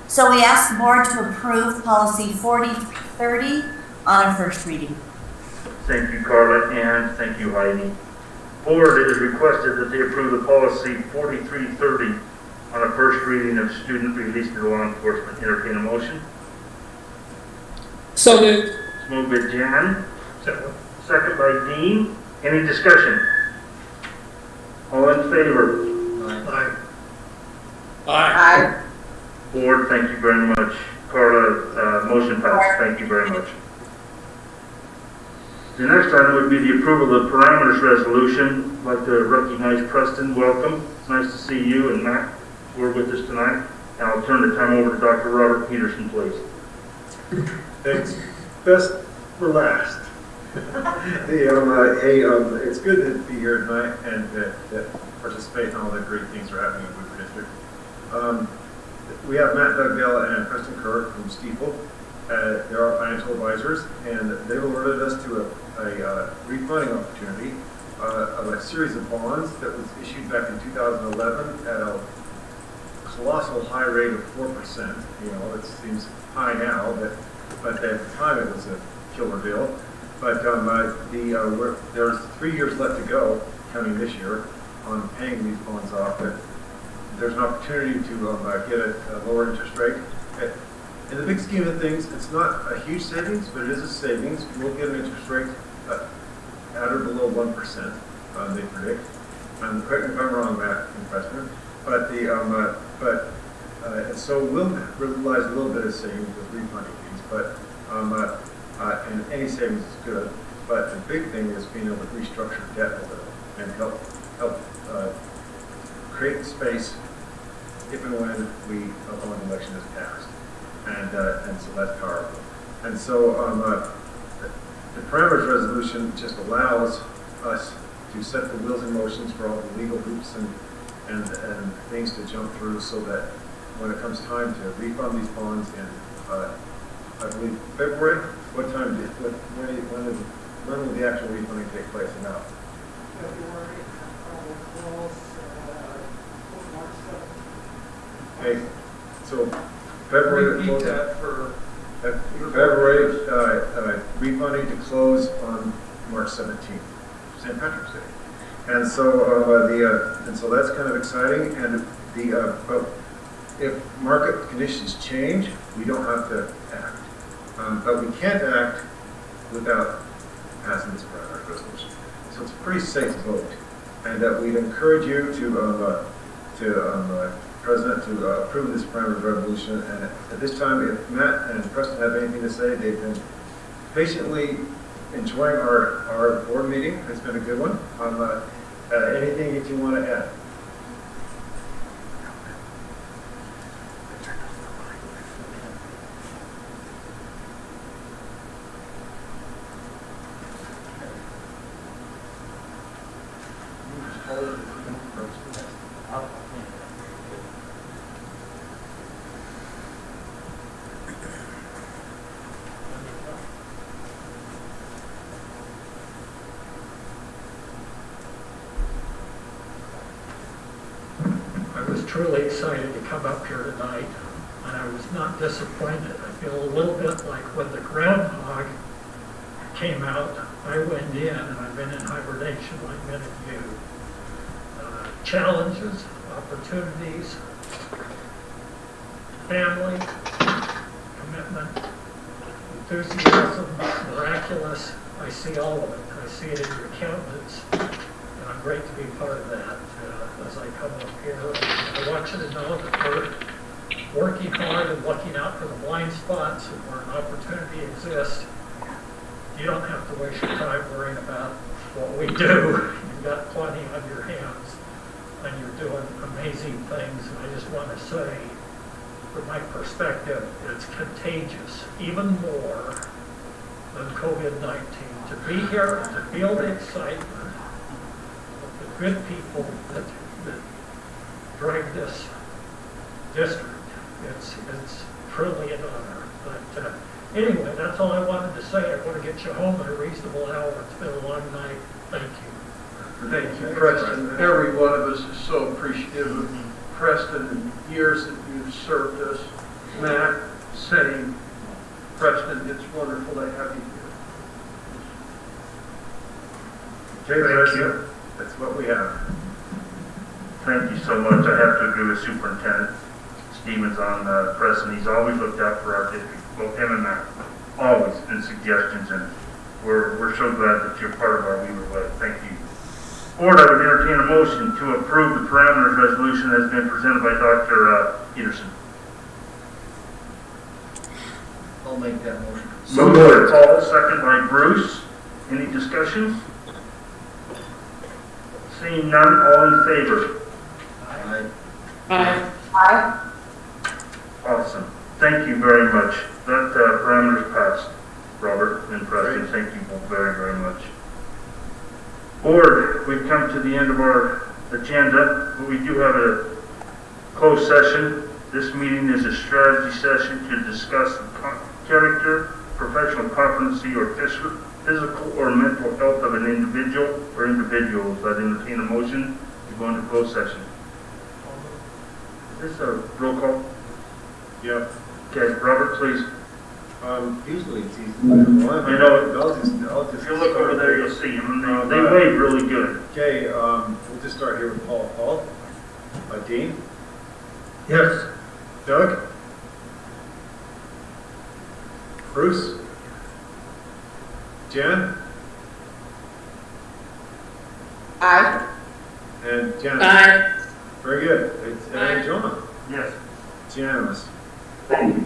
So we ask the Board to approve Policy 4330 on a first reading. Thank you, Carla, and thank you, Heidi. Board, it is requested that they approve the policy 4330 on a first reading of student release to law enforcement. Entertain a motion. So moved. It's moved by Jan. Second by Dean. Any discussion? All in favor? Aye. Aye. Board, thank you very much. Carla, motion passed. Thank you very much. The next item would be the approval of the parameters resolution. I'd like to recognize Preston. Welcome. It's nice to see you and Matt who are with us tonight. And I'll turn the time over to Dr. Robert Peterson, please. Thanks. Best for last. It's good to be here tonight and to participate in all the great things that are happening in the Weaver District. We have Matt Dugdale and Preston Kirk from Steeple. They're our financial advisors, and they've alerted us to a refunding opportunity of a series of bonds that was issued back in 2011 at a colossal high rate of 4%. You know, it seems high now, but at the time it was a killer deal. But there's 3 years left to go, counting this year, on paying these bonds off. But there's an opportunity to get a lower interest rate. In the big scheme of things, it's not a huge savings, but it is a savings. We'll get an interest rate at or below 1%, they predict. Correct me if I'm wrong, Matt and Preston. And so we'll realize a little bit of savings with refunding these, but and any savings is good. But the big thing is being able to restructure debt a little and help help create space if and when a bond election is passed. And so that's powerful. And so the parameters resolution just allows us to set the wheels in motion for all the legal hoops and things to jump through, so that when it comes time to refund these bonds in, I believe, February, when will the actual refunding take place and now? February, Okay, so February. repeat that for February, refunding to close on March 17th, St. Patrick's Day. And so and so that's kind of exciting. And but if market conditions change, we don't have to act. But we can't act without passing this parameter resolution. So it's a pretty safe vote. And we'd encourage you President, to approve this parameter resolution. And at this time, if Matt and Preston have anything to say, they've been patiently enjoying our board meeting. It's been a good one. Anything that you want to add? I was truly excited to come up here tonight, and I was not disappointed. I feel a little bit like when the groundhog came out, I went in, and I've been in hibernation like many of you. Challenges, opportunities, family, commitment, enthusiasm, miraculous. I see all of it. I see it in your countenance, and I'm great to be part of that. As I come up here, I want you to know that we're working hard and looking out for the blind spots, and where an opportunity exists, you don't have to waste your time worrying about what we do. You've got plenty on your hands, and you're doing amazing things. And I just want to say, from my perspective, it's contagious, even more than COVID-19. To be here and to feel the excitement of the good people that drive this district, it's truly an honor. But anyway, that's all I wanted to say. I want to get you home at a reasonable hour. It's been a long night. Thank you. Thank you, Preston. Every one of us is so appreciative of Preston and the years that you've served us. Matt, same. Preston, it's wonderful to have you here. Okay, thank you. That's what we have. Thank you so much. I have to agree with Superintendent Stevens on Preston. He's always looked out for our district, both him and Matt. Always in suggestions, and we're so glad that you're part of our Weaver Way. Thank you. Board, I would entertain a motion to approve the parameters resolution that has been presented by Dr. Peterson. I'll make that motion. So moved. Paul, second by Bruce. Any discussion? Seeing none, all in favor? Aye. Aye. Awesome. Thank you very much. That parameter's passed, Robert and Preston. Thank you both very, very much. Board, we've come to the end of our agenda, but we do have a closed session. This meeting is a strategy session to discuss the character, professional competency, or physical or mental health of an individual or individuals. I'd entertain a motion to go into closed session. Is this a roll call? Yeah. Okay, Robert, please. Usually it's easy. I know. If you look over there, you'll see them. They wave really good. Okay, we'll just start here with Paul. Paul? Dean? Yes. Doug? Bruce? Jen? Aye. And Jen? Aye. Very good. And John? Yes. It's unanimous. Thank you.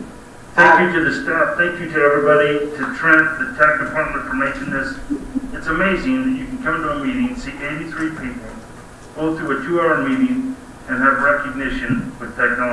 Thank you to the staff. Thank you to everybody, to Trent, the tech department for making this. It's amazing that you can come to a meeting, see 83 people, go through a 2-hour meeting and have recognition with technology.